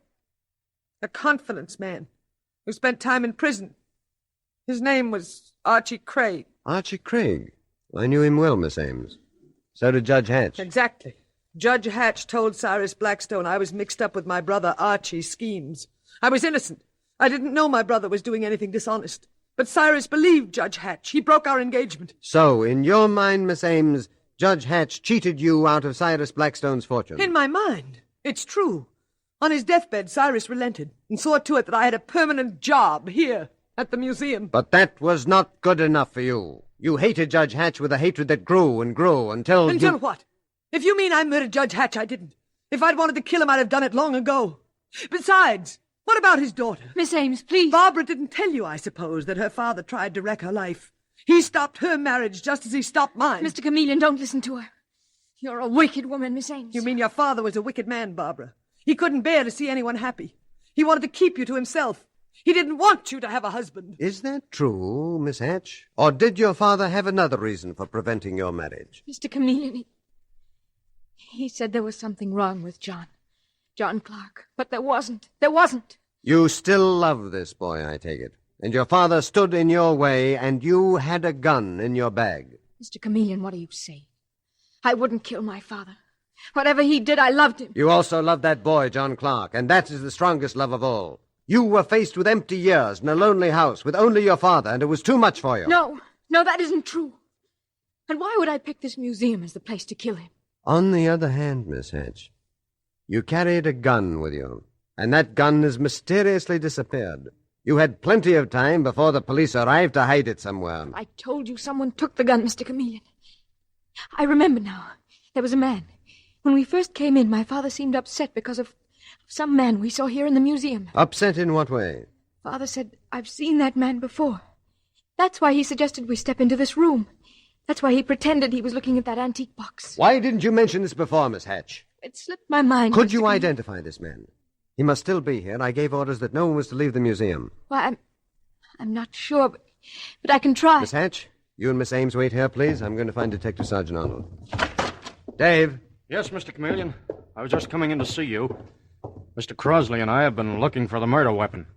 Speaker 17: confidence man who spent time in prison. His name was Archie Craig.
Speaker 15: Archie Craig? I knew him well, Miss Ames. So did Judge Hatch.
Speaker 17: Exactly. Judge Hatch told Cyrus Blackstone I was mixed up with my brother Archie's schemes. I was innocent. I didn't know my brother was doing anything dishonest. But Cyrus believed Judge Hatch. He broke our engagement.
Speaker 15: So, in your mind, Miss Ames, Judge Hatch cheated you out of Cyrus Blackstone's fortune?
Speaker 17: In my mind. It's true. On his deathbed, Cyrus relented and saw to it that I had a permanent job here at the museum.
Speaker 15: But that was not good enough for you. You hated Judge Hatch with a hatred that grew and grew until...
Speaker 17: Until what? If you mean I murdered Judge Hatch, I didn't. If I'd wanted to kill him, I'd have done it long ago. Besides, what about his daughter?
Speaker 13: Miss Ames, please.
Speaker 17: Barbara didn't tell you, I suppose, that her father tried to wreck her life. He stopped her marriage just as he stopped mine.
Speaker 13: Mr. Chameleon, don't listen to her. You're a wicked woman, Miss Ames.
Speaker 17: You mean your father was a wicked man, Barbara? He couldn't bear to see anyone happy. He wanted to keep you to himself. He didn't want you to have a husband.
Speaker 15: Is that true, Miss Hatch? Or did your father have another reason for preventing your marriage?
Speaker 13: Mr. Chameleon, he said there was something wrong with John Clark. But there wasn't. There wasn't.
Speaker 15: You still love this boy, I take it. And your father stood in your way, and you had a gun in your bag.
Speaker 13: Mr. Chameleon, what are you saying? I wouldn't kill my father. Whatever he did, I loved him.
Speaker 15: You also loved that boy, John Clark, and that is the strongest love of all. You were faced with empty years in a lonely house with only your father, and it was too much for you.
Speaker 13: No, that isn't true. And why would I pick this museum as the place to kill him?
Speaker 15: On the other hand, Miss Hatch, you carried a gun with you, and that gun has mysteriously disappeared. You had plenty of time before the police arrived to hide it somewhere.
Speaker 13: I told you someone took the gun, Mr. Chameleon. I remember now. There was a man. When we first came in, my father seemed upset because of some man we saw here in the museum.
Speaker 15: Upset in what way?
Speaker 13: Father said, I've seen that man before. That's why he suggested we step into this room. That's why he pretended he was looking at that antique box.
Speaker 15: Why didn't you mention this before, Miss Hatch?
Speaker 13: It slipped my mind.
Speaker 15: Could you identify this man? He must still be here. I gave orders that no one was to leave the museum.
Speaker 13: Well, I'm not sure, but I can try.
Speaker 15: Miss Hatch, you and Miss Ames wait here, please. I'm going to find Detective Sergeant Arnold. Dave.
Speaker 16: Yes, Mr. Chameleon. I was just coming in to see you. Mr. Crosley and I have been looking for the murder weapon.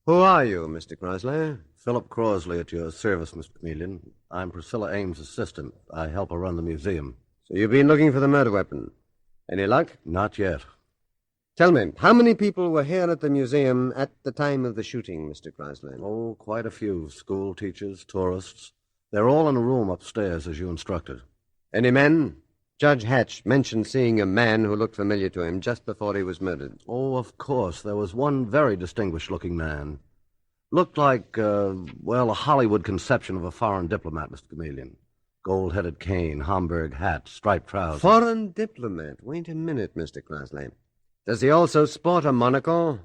Speaker 15: Who are you, Mr. Crosley?
Speaker 18: Philip Crosley at your service, Mr. Chameleon. I'm Priscilla Ames' assistant. I help her run the museum.
Speaker 15: So you've been looking for the murder weapon. Any luck?
Speaker 18: Not yet.
Speaker 15: Tell me, how many people were here at the museum at the time of the shooting, Mr. Crosley?
Speaker 18: Oh, quite a few. School teachers, tourists. They're all in a room upstairs, as you instructed.
Speaker 15: Any men? Judge Hatch mentioned seeing a man who looked familiar to him just before he was murdered.
Speaker 18: Oh, of course. There was one very distinguished-looking man. Looked like, a Hollywood conception of a foreign diplomat, Mr. Chameleon. Gold-headed cane, Homburg hat, striped trousers.
Speaker 15: Foreign diplomat? Wait a minute, Mr. Crosley. Does he also sport a monocle?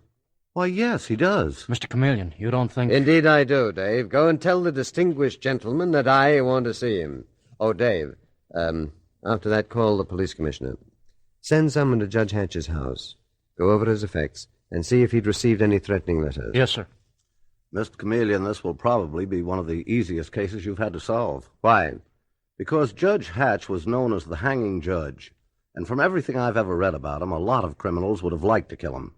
Speaker 18: Why, yes, he does.
Speaker 16: Mr. Chameleon, you don't think...
Speaker 15: Indeed I do, Dave. Go and tell the distinguished gentleman that I want to see him. Oh, Dave, after that, call the police commissioner. Send someone to Judge Hatch's house. Go over his effects and see if he'd received any threatening letters.
Speaker 16: Yes, sir.
Speaker 18: Mr. Chameleon, this will probably be one of the easiest cases you've had to solve.
Speaker 15: Why?
Speaker 18: Because Judge Hatch was known as the hanging judge, and from everything I've ever read about him, a lot of criminals would have liked to kill him.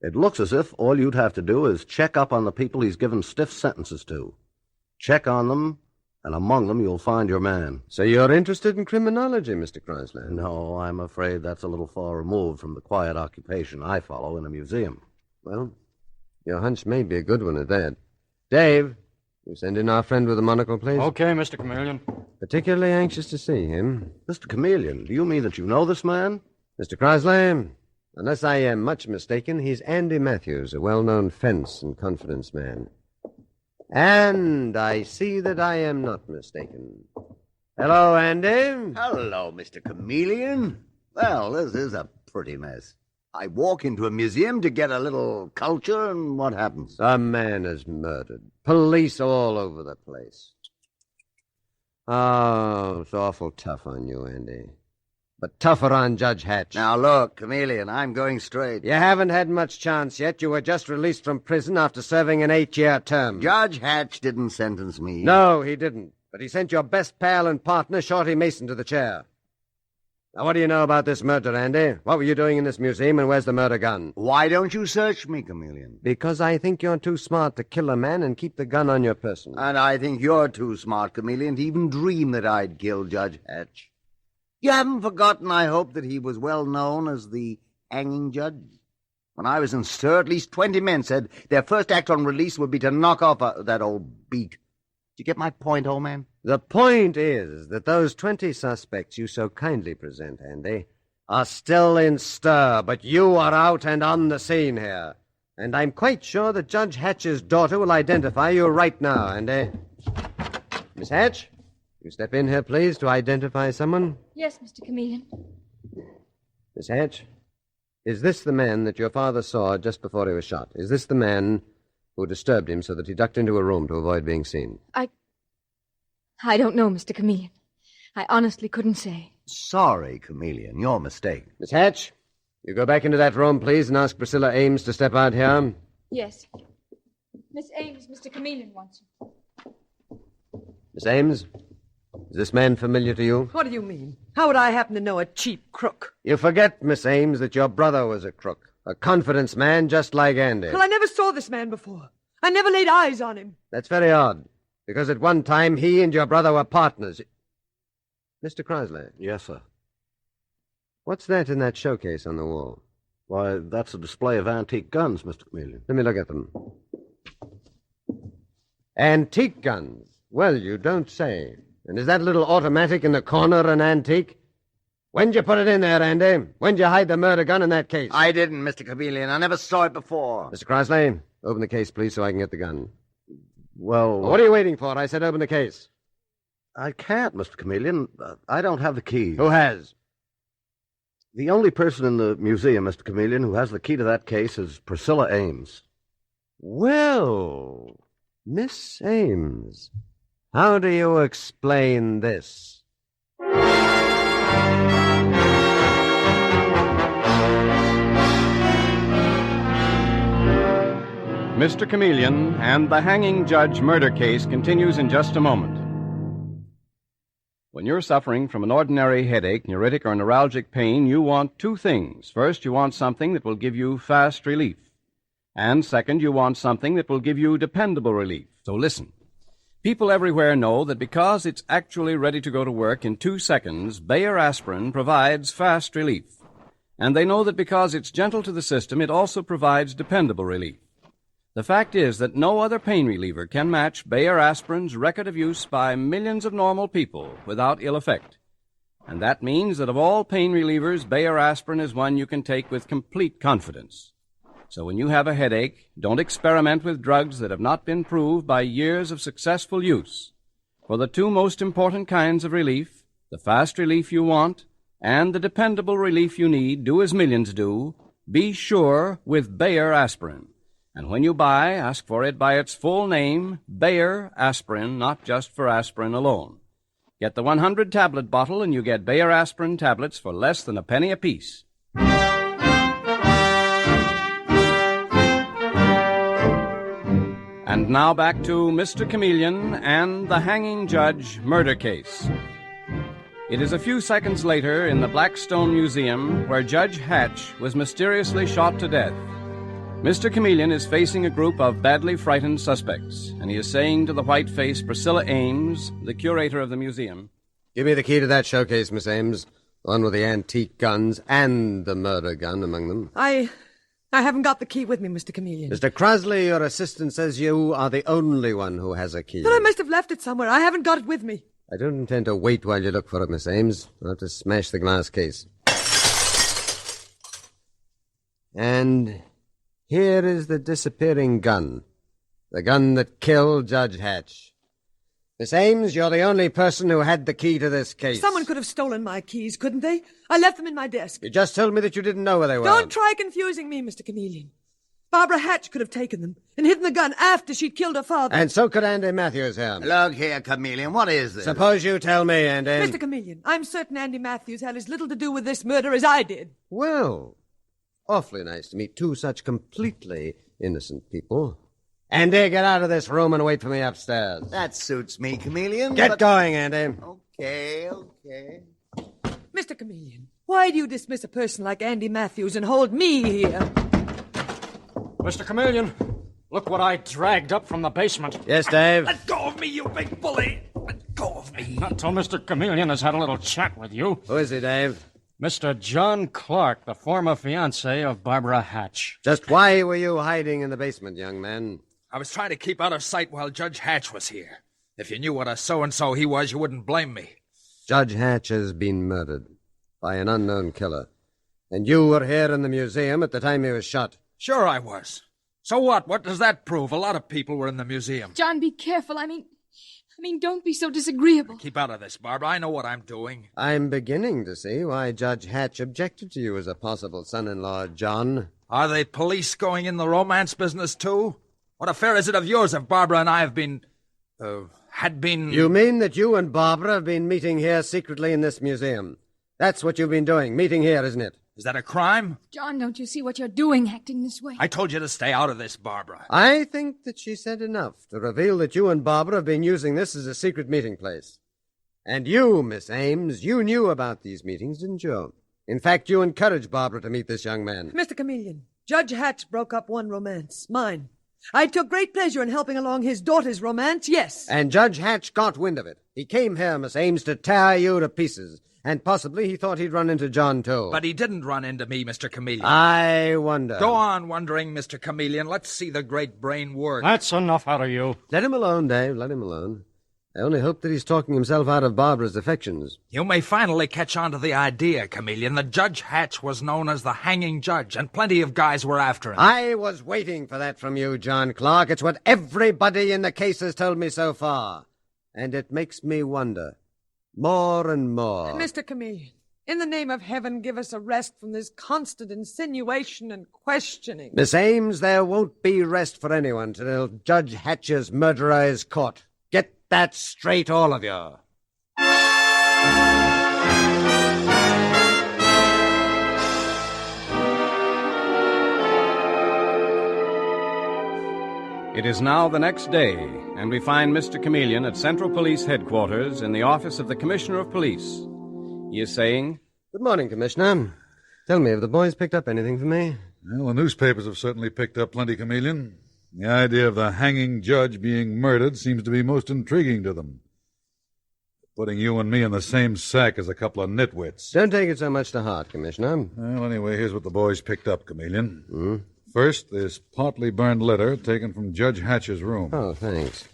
Speaker 18: It looks as if all you'd have to do is check up on the people he's given stiff sentences to. Check on them, and among them you'll find your man.
Speaker 15: So you're interested in criminology, Mr. Chrysler?
Speaker 18: No, I'm afraid that's a little far removed from the quiet occupation I follow in a museum.
Speaker 15: Well, your hunch may be a good one at that. Dave, you send in our friend with the monocle, please.
Speaker 16: Okay, Mr. Chameleon.
Speaker 15: Particularly anxious to see him.
Speaker 18: Mr. Chameleon, do you mean that you know this man?
Speaker 15: Mr. Chrysler, unless I am much mistaken, he's Andy Matthews, a well-known fence and confidence man. And I see that I am not mistaken. Hello, Andy.
Speaker 19: Hello, Mr. Chameleon. Well, this is a pretty mess. I walk into a museum to get a little culture, and what happens?
Speaker 15: A man is murdered. Police all over the place. Oh, it's awful tough on you, Andy. But tougher on Judge Hatch.
Speaker 19: Now, look, Chameleon, I'm going straight.
Speaker 15: You haven't had much chance yet. You were just released from prison after serving an 8-year term.
Speaker 19: Judge Hatch didn't sentence me.
Speaker 15: No, he didn't. But he sent your best pal and partner, Shorty Mason, to the chair. Now, what do you know about this murder, Andy? What were you doing in this museum, and where's the murder gun?
Speaker 19: Why don't you search me, Chameleon?
Speaker 15: Because I think you're too smart to kill a man and keep the gun on your person.
Speaker 19: And I think you're too smart, Chameleon, to even dream that I'd kill Judge Hatch. You haven't forgotten, I hope, that he was well known as the hanging judge. When I was in stir, at least 20 men said their first act on release would be to knock off that old Bead. Do you get my point, old man?
Speaker 15: The point is that those 20 suspects you so kindly present, Andy, are still in stir, but you are out and on the scene here. And I'm quite sure that Judge Hatch's daughter will identify you right now, Andy. Miss Hatch, you step in here, please, to identify someone.
Speaker 13: Yes, Mr. Chameleon.
Speaker 15: Miss Hatch, is this the man that your father saw just before he was shot? Is this the man who disturbed him so that he ducked into a room to avoid being seen?
Speaker 13: I don't know, Mr. Chameleon. I honestly couldn't say.
Speaker 19: Sorry, Chameleon, your mistake.
Speaker 15: Miss Hatch, you go back into that room, please, and ask Priscilla Ames to step out here.
Speaker 13: Yes. Miss Ames, Mr. Chameleon wants you.
Speaker 15: Miss Ames, is this man familiar to you?
Speaker 17: What do you mean? How would I happen to know a cheap crook?
Speaker 15: You forget, Miss Ames, that your brother was a crook. A confidence man just like Andy.
Speaker 17: Well, I never saw this man before. I never laid eyes on him.
Speaker 15: That's very odd, because at one time he and your brother were partners. Mr. Chrysler.
Speaker 18: Yes, sir.
Speaker 15: What's that in that showcase on the wall?
Speaker 18: Why, that's a display of antique guns, Mr. Chameleon.
Speaker 15: Let me look at them. Antique guns? Well, you don't say. And is that little automatic in the corner an antique? When'd you put it in there, Andy? When'd you hide the murder gun in that case?
Speaker 19: I didn't, Mr. Chameleon. I never saw it before.
Speaker 15: Mr. Chrysler, open the case, please, so I can get the gun.
Speaker 18: Well...
Speaker 15: What are you waiting for? I said open the case.
Speaker 18: I can't, Mr. Chameleon. I don't have the key.
Speaker 15: Who has?
Speaker 18: The only person in the museum, Mr. Chameleon, who has the key to that case is Priscilla Ames.
Speaker 15: Well, Miss Ames, how do you explain this?
Speaker 12: Mr. Chameleon and the Hanging Judge murder case continues in just a moment. When you're suffering from an ordinary headache, neuritic, or neuralgic pain, you want two things. First, you want something that will give you fast relief. And second, you want something that will give you dependable relief. So listen. People everywhere know that because it's actually ready to go to work in 2 seconds, Bayer aspirin provides fast relief. And they know that because it's gentle to the system, it also provides dependable relief. The fact is that no other pain reliever can match Bayer aspirin's record of use by millions of normal people without ill effect. And that means that of all pain relievers, Bayer aspirin is one you can take with complete confidence. So when you have a headache, don't experiment with drugs that have not been proved by years of successful use. For the two most important kinds of relief, the fast relief you want and the dependable relief you need, do as millions do, be sure with Bayer aspirin. And when you buy, ask for it by its full name, Bayer aspirin, not just for aspirin alone. Get the 100-tablet bottle and you get Bayer aspirin tablets for less than a penny apiece. And now back to Mr. Chameleon and the hanging judge murder case. It is a few seconds later in the Blackstone Museum where Judge Hatch was mysteriously shot to death. Mr. Chameleon is facing a group of badly frightened suspects, and he is saying to the white-faced Priscilla Ames, the curator of the museum,
Speaker 15: "Give me the key to that showcase, Miss Ames. The one with the antique guns and the murder gun among them."
Speaker 17: I haven't got the key with me, Mr. Chameleon.
Speaker 15: Mr. Crosley, your assistant, says you are the only one who has a key.
Speaker 17: But I must have left it somewhere. I haven't got it with me.
Speaker 15: I don't intend to wait while you look for it, Miss Ames. I'll have to smash the glass case. And here is the disappearing gun. The gun that killed Judge Hatch. Miss Ames, you're the only person who had the key to this case.
Speaker 17: Someone could have stolen my keys, couldn't they? I left them in my desk.
Speaker 15: You just told me that you didn't know where they were.
Speaker 17: Don't try confusing me, Mr. Chameleon. Barbara Hatch could have taken them and hidden the gun after she'd killed her father.
Speaker 15: And so could Andy Matthews here.
Speaker 19: Look here, Chameleon, what is this?
Speaker 15: Suppose you tell me, Andy.
Speaker 17: Mr. Chameleon, I'm certain Andy Matthews had as little to do with this murder as I did.
Speaker 15: Well, awfully nice to meet two such completely innocent people. Andy, get out of this room and wait for me upstairs.
Speaker 19: That suits me, Chameleon.
Speaker 15: Get going, Andy.
Speaker 19: Okay.
Speaker 17: Mr. Chameleon, why do you dismiss a person like Andy Matthews and hold me here?
Speaker 16: Mr. Chameleon, look what I dragged up from the basement.
Speaker 15: Yes, Dave?
Speaker 16: Let go of me, you big bully! Let go of me! Not till Mr. Chameleon has had a little chat with you.
Speaker 15: Who is he, Dave?
Speaker 16: Mr. John Clark, the former fiancé of Barbara Hatch.
Speaker 15: Just why were you hiding in the basement, young man?
Speaker 20: I was trying to keep out of sight while Judge Hatch was here. If you knew what a so-and-so he was, you wouldn't blame me.
Speaker 15: Judge Hatch has been murdered by an unknown killer. And you were here in the museum at the time he was shot.
Speaker 20: Sure I was. So what? What does that prove? A lot of people were in the museum.
Speaker 13: John, be careful. I mean, don't be so disagreeable.
Speaker 20: Keep out of this, Barbara. I know what I'm doing.
Speaker 15: I'm beginning to see why Judge Hatch objected to you as a possible son-in-law, John.
Speaker 20: Are the police going in the romance business, too? What affair is it of yours if Barbara and I have been... had been...
Speaker 15: You mean that you and Barbara have been meeting here secretly in this museum? That's what you've been doing, meeting here, isn't it?
Speaker 20: Is that a crime?
Speaker 13: John, don't you see what you're doing, acting this way?
Speaker 20: I told you to stay out of this, Barbara.
Speaker 15: I think that she said enough to reveal that you and Barbara have been using this as a secret meeting place. And you, Miss Ames, you knew about these meetings, didn't you? In fact, you encouraged Barbara to meet this young man.
Speaker 17: Mr. Chameleon, Judge Hatch broke up one romance, mine. I took great pleasure in helping along his daughter's romance, yes.
Speaker 15: And Judge Hatch got wind of it. He came here, Miss Ames, to tear you to pieces. And possibly he thought he'd run into John, too.
Speaker 20: But he didn't run into me, Mr. Chameleon.
Speaker 15: I wonder.
Speaker 20: Go on wondering, Mr. Chameleon. Let's see the great brain work.
Speaker 16: That's enough out of you.
Speaker 15: Let him alone, Dave. Let him alone. I only hope that he's talking himself out of Barbara's affections.
Speaker 20: You may finally catch on to the idea, Chameleon, that Judge Hatch was known as the hanging judge, and plenty of guys were after him.
Speaker 15: I was waiting for that from you, John Clark. It's what everybody in the case has told me so far. And it makes me wonder. More and more.
Speaker 17: Mr. Chameleon, in the name of heaven, give us a rest from this constant insinuation and questioning.
Speaker 15: Miss Ames, there won't be rest for anyone till Judge Hatch's murderer is caught. Get that straight, all of you.
Speaker 12: It is now the next day, and we find Mr. Chameleon at Central Police Headquarters in the office of the Commissioner of Police. He is saying,
Speaker 15: "Good morning, Commissioner. Tell me, have the boys picked up anything for me?"
Speaker 21: Well, the newspapers have certainly picked up plenty, Chameleon. The idea of the hanging judge being murdered seems to be most intriguing to them. Putting you and me in the same sack as a couple of nitwits.
Speaker 15: Don't take it so much to heart, Commissioner.
Speaker 21: Well, anyway, here's what the boys picked up, Chameleon. First, this partly burned letter taken from Judge Hatch's room.
Speaker 15: Oh, thanks.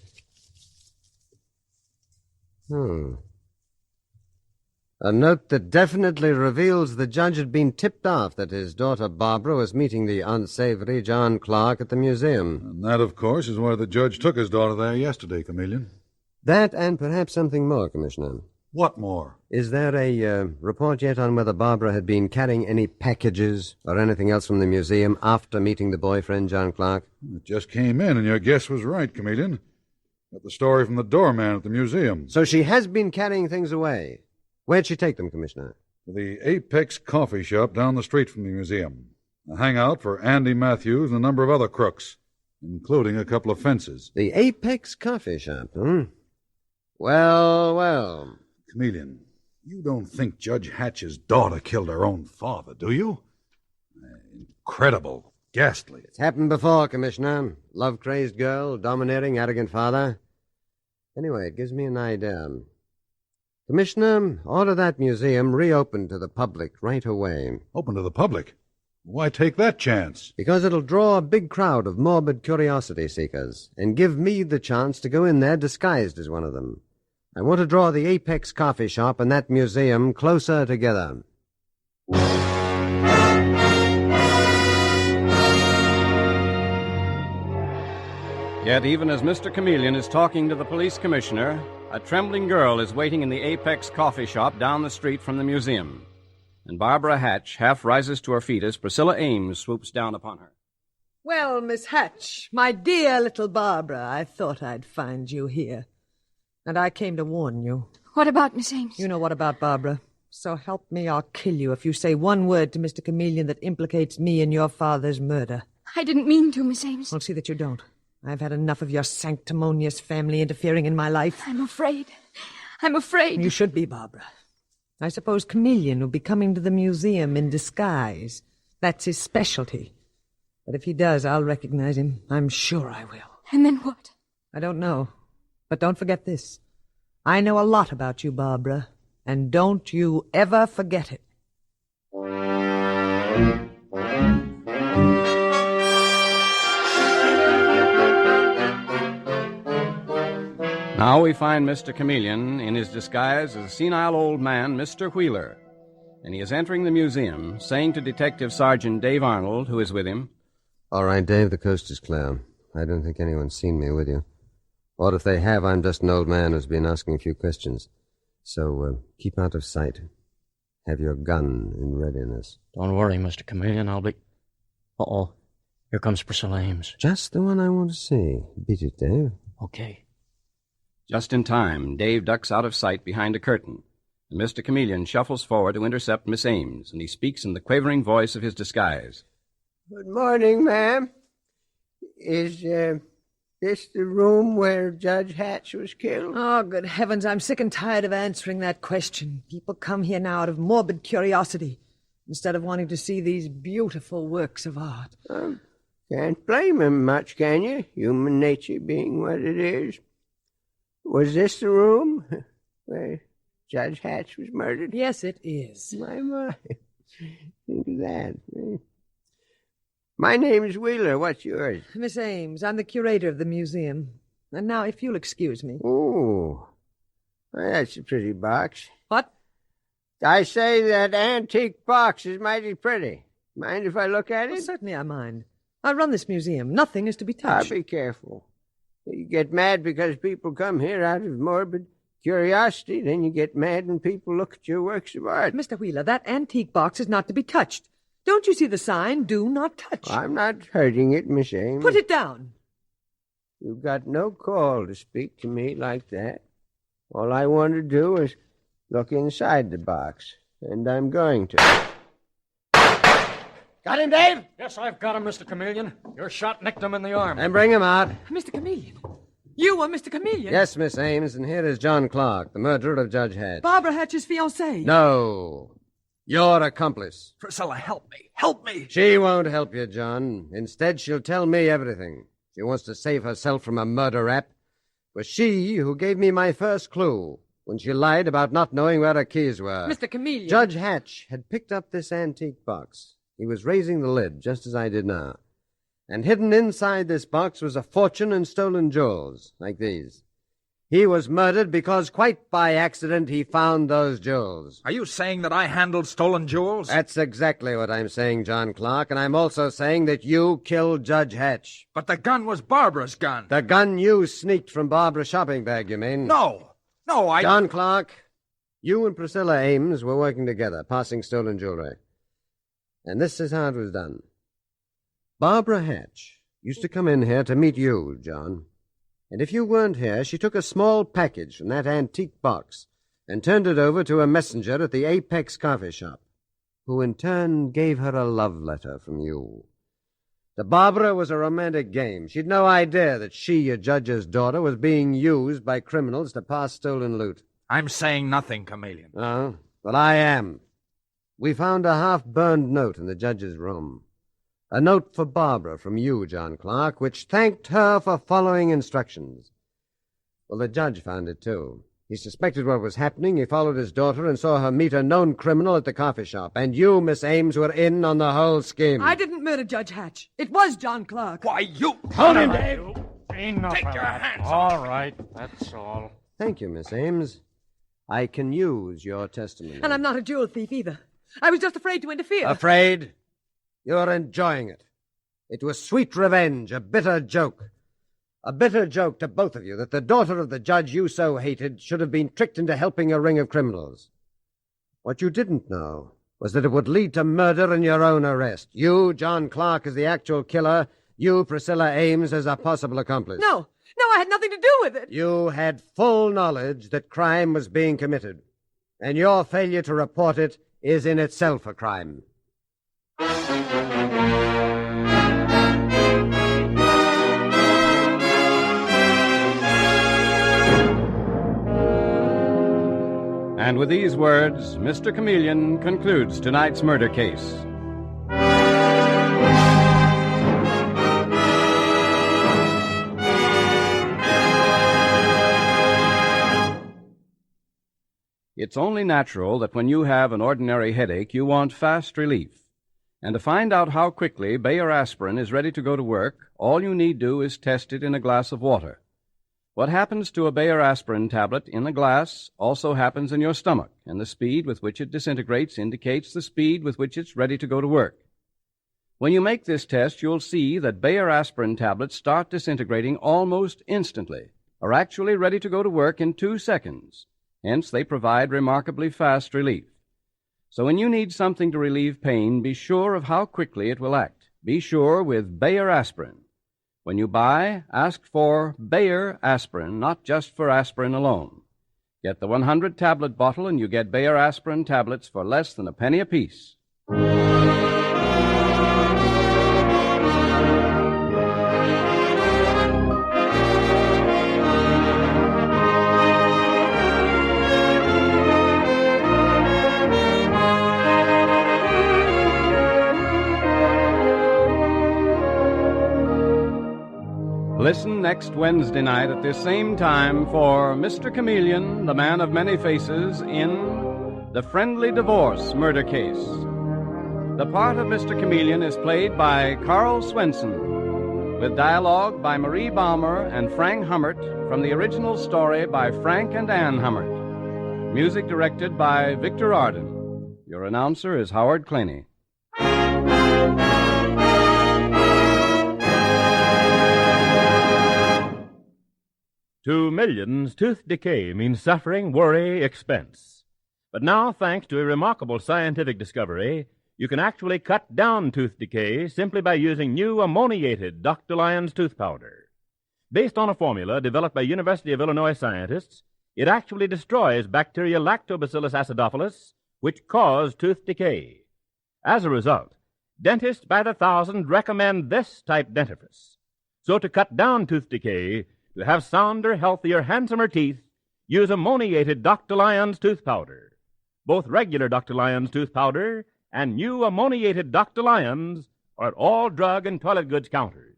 Speaker 15: A note that definitely reveals the judge had been tipped off that his daughter Barbara was meeting the unsavory John Clark at the museum.
Speaker 21: And that, of course, is why the judge took his daughter there yesterday, Chameleon.
Speaker 15: That and perhaps something more, Commissioner.
Speaker 21: What more?
Speaker 15: Is there a report yet on whether Barbara had been carrying any packages or anything else from the museum after meeting the boyfriend, John Clark?
Speaker 21: It just came in, and your guess was right, Chameleon. Got the story from the doorman at the museum.
Speaker 15: So she has been carrying things away. Where'd she take them, Commissioner?
Speaker 21: To the Apex coffee shop down the street from the museum. A hangout for Andy Matthews and a number of other crooks. including a couple of fences.
Speaker 15: The Apex Coffee Shop, hmm? Well, well.
Speaker 21: Chameleon, you don't think Judge Hatch's daughter killed her own father, do you? Incredible. Ghastly.
Speaker 15: It's happened before, Commissioner. Love-crazed girl, domineering, arrogant father. Anyway, it gives me an idea. Commissioner, order that museum reopened to the public right away.
Speaker 21: Open to the public? Why take that chance?
Speaker 15: Because it'll draw a big crowd of morbid curiosity seekers and give me the chance to go in there disguised as one of them. I want to draw the Apex Coffee Shop and that museum closer together.
Speaker 12: Yet even as Mr. Chameleon is talking to the police commissioner, a trembling girl is waiting in the Apex Coffee Shop down the street from the museum. And Barbara Hatch half rises to her feet as Priscilla Ames swoops down upon her.
Speaker 17: Well, Miss Hatch, my dear little Barbara, I thought I'd find you here. And I came to warn you.
Speaker 13: What about Miss Ames?
Speaker 17: You know what about Barbara. So help me, I'll kill you if you say one word to Mr. Chameleon that implicates me in your father's murder.
Speaker 13: I didn't mean to, Miss Ames.
Speaker 17: I'll see that you don't. I've had enough of your sanctimonious family interfering in my life.
Speaker 13: I'm afraid. I'm afraid.
Speaker 17: You should be, Barbara. I suppose Chameleon will be coming to the museum in disguise. That's his specialty. But if he does, I'll recognize him. I'm sure I will.
Speaker 13: And then what?
Speaker 17: I don't know. But don't forget this. I know a lot about you, Barbara. And don't you ever forget it.
Speaker 12: Now we find Mr. Chameleon in his disguise as a senile old man, Mr. Wheeler. And he is entering the museum, saying to Detective Sergeant Dave Arnold, who is with him,
Speaker 15: All right, Dave, the coast is clear. I don't think anyone's seen me with you. Or if they have, I'm just an old man who's been asking a few questions. So keep out of sight. Have your gun in readiness.
Speaker 16: Don't worry, Mr. Chameleon. I'll be... Uh-oh. Here comes Priscilla Ames.
Speaker 15: Just the one I want to see. Beat it, Dave.
Speaker 16: Okay.
Speaker 12: Just in time, Dave ducks out of sight behind a curtain, and Mr. Chameleon shuffles forward to intercept Miss Ames, and he speaks in the quavering voice of his disguise.
Speaker 1: Good morning, ma'am. Is this the room where Judge Hatch was killed?
Speaker 17: Oh, good heavens, I'm sick and tired of answering that question. People come here now out of morbid curiosity, instead of wanting to see these beautiful works of art.
Speaker 1: Can't blame him much, can you? Human nature being what it is. Was this the room where Judge Hatch was murdered?
Speaker 17: Yes, it is.
Speaker 1: My. Think of that. My name's Wheeler. What's yours?
Speaker 17: Miss Ames, I'm the curator of the museum. And now, if you'll excuse me.
Speaker 1: Oh, well, that's a pretty box.
Speaker 17: What?
Speaker 1: I say that antique box is mighty pretty. Mind if I look at it?
Speaker 17: Well, certainly I mind. I run this museum. Nothing is to be touched.
Speaker 1: Be careful. You get mad because people come here out of morbid curiosity, then you get mad when people look at your works of art.
Speaker 17: Mr. Wheeler, that antique box is not to be touched. Don't you see the sign, do not touch?
Speaker 1: I'm not hurting it, Miss Ames.
Speaker 17: Put it down.
Speaker 1: You've got no call to speak to me like that. All I want to do is look inside the box, and I'm going to.
Speaker 16: Got him, Dave? Yes, I've got him, Mr. Chameleon. Your shot nicked him in the arm.
Speaker 15: And bring him out.
Speaker 17: Mr. Chameleon. You are Mr. Chameleon?
Speaker 15: Yes, Miss Ames, and here is John Clark, the murderer of Judge Hatch.
Speaker 17: Barbara Hatch's fiancé.
Speaker 15: No. Your accomplice.
Speaker 20: Priscilla, help me. Help me.
Speaker 15: She won't help you, John. Instead, she'll tell me everything. She wants to save herself from a murder rap. It was she who gave me my first clue when she lied about not knowing where her keys were.
Speaker 17: Mr. Chameleon.
Speaker 15: Judge Hatch had picked up this antique box. He was raising the lid, just as I did now. And hidden inside this box was a fortune in stolen jewels, like these. He was murdered because, quite by accident, he found those jewels.
Speaker 20: Are you saying that I handled stolen jewels?
Speaker 15: That's exactly what I'm saying, John Clark, and I'm also saying that you killed Judge Hatch.
Speaker 20: But the gun was Barbara's gun.
Speaker 15: The gun you sneaked from Barbara's shopping bag, you mean?
Speaker 20: No, I...
Speaker 15: John Clark, you and Priscilla Ames were working together, passing stolen jewelry. And this is how it was done. Barbara Hatch used to come in here to meet you, John. And if you weren't here, she took a small package from that antique box and turned it over to a messenger at the Apex Coffee Shop, who in turn gave her a love letter from you. To Barbara, it was a romantic game. She'd no idea that she, your judge's daughter, was being used by criminals to pass stolen loot.
Speaker 20: I'm saying nothing, Chameleon.
Speaker 15: Oh, but I am. We found a half-burned note in the judge's room. A note for Barbara from you, John Clark, which thanked her for following instructions. Well, the judge found it, too. He suspected what was happening. He followed his daughter and saw her meet a known criminal at the coffee shop. And you, Miss Ames, were in on the whole scheme.
Speaker 17: I didn't murder Judge Hatch. It was John Clark.
Speaker 20: Why, you...
Speaker 16: Hold him, Dave. Enough
Speaker 20: Take
Speaker 16: of
Speaker 20: your
Speaker 16: that.
Speaker 20: hands
Speaker 16: All
Speaker 20: off.
Speaker 16: right, that's all.
Speaker 15: Thank you, Miss Ames. I can use your testimony.
Speaker 17: And I'm not a jewel thief either. I was just afraid to interfere.
Speaker 15: Afraid? You're enjoying it. It was sweet revenge, a bitter joke. A bitter joke to both of you that the daughter of the judge you so hated should have been tricked into helping a ring of criminals. What you didn't know was that it would lead to murder and your own arrest. You, John Clark, as the actual killer. You, Priscilla Ames, as a possible accomplice.
Speaker 17: No, I had nothing to do with it.
Speaker 15: You had full knowledge that crime was being committed, and your failure to report it is in itself a crime.
Speaker 12: And with these words, Mr. Chameleon concludes tonight's murder case. It's only natural that when you have an ordinary headache, you want fast relief. And to find out how quickly Bayer aspirin is ready to go to work, all you need do is test it in a glass of water. What happens to a Bayer aspirin tablet in a glass also happens in your stomach, and the speed with which it disintegrates indicates the speed with which it's ready to go to work. When you make this test, you'll see that Bayer aspirin tablets start disintegrating almost instantly, are actually ready to go to work in 2 seconds. Hence, they provide remarkably fast relief. So when you need something to relieve pain, be sure of how quickly it will act. Be sure with Bayer aspirin. When you buy, ask for Bayer aspirin, not just for aspirin alone. Get the 100-tablet bottle and you get Bayer aspirin tablets for less than a penny apiece. Listen next Wednesday night at this same time for Mr. Chameleon, the man of many faces, in The Friendly Divorce Murder Case. The part of Mr. Chameleon is played by Carl Swenson, with dialogue by Marie Baumer and Frank Hummert from the original story by Frank and Ann Hummert. Music directed by Victor Arden. Your announcer is Howard Claney.
Speaker 9: To millions, tooth decay means suffering, worry, expense. But now, thanks to a remarkable scientific discovery, you can actually cut down tooth decay simply by using new ammoniated Dr. Lyon's tooth powder. Based on a formula developed by University of Illinois scientists, it actually destroys bacteria Lactobacillus acidophilus, which cause tooth decay. As a result, dentists by the thousand recommend this type dentifrice. So to cut down tooth decay, to have sounder, healthier, handsomer teeth, use ammoniated Dr. Lyon's tooth powder. Both regular Dr. Lyon's tooth powder and new ammoniated Dr. Lyon's are at all drug and toilet goods counters.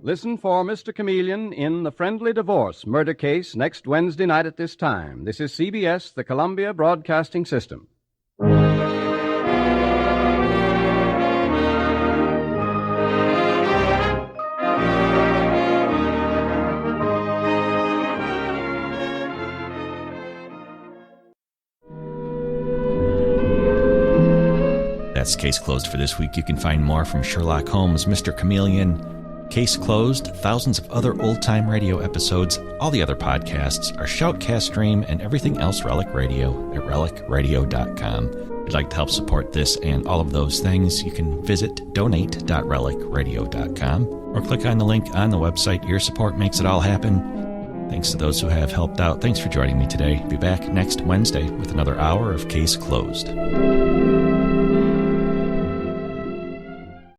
Speaker 12: Listen for Mr. Chameleon in The Friendly Divorce Murder Case next Wednesday night at this time. This is CBS, the Columbia Broadcasting System.
Speaker 22: That's Case Closed for this week. You can find more from Sherlock Holmes, Mr. Chameleon, Case Closed, thousands of other old-time radio episodes, all the other podcasts, our Shoutcast stream, and everything else Relic Radio at relicradio.com. If you'd like to help support this and all of those things, you can visit donate.relicradio.com or click on the link on the website. Your support makes it all happen. Thanks to those who have helped out. Thanks for joining me today. Be back next Wednesday with another hour of Case Closed.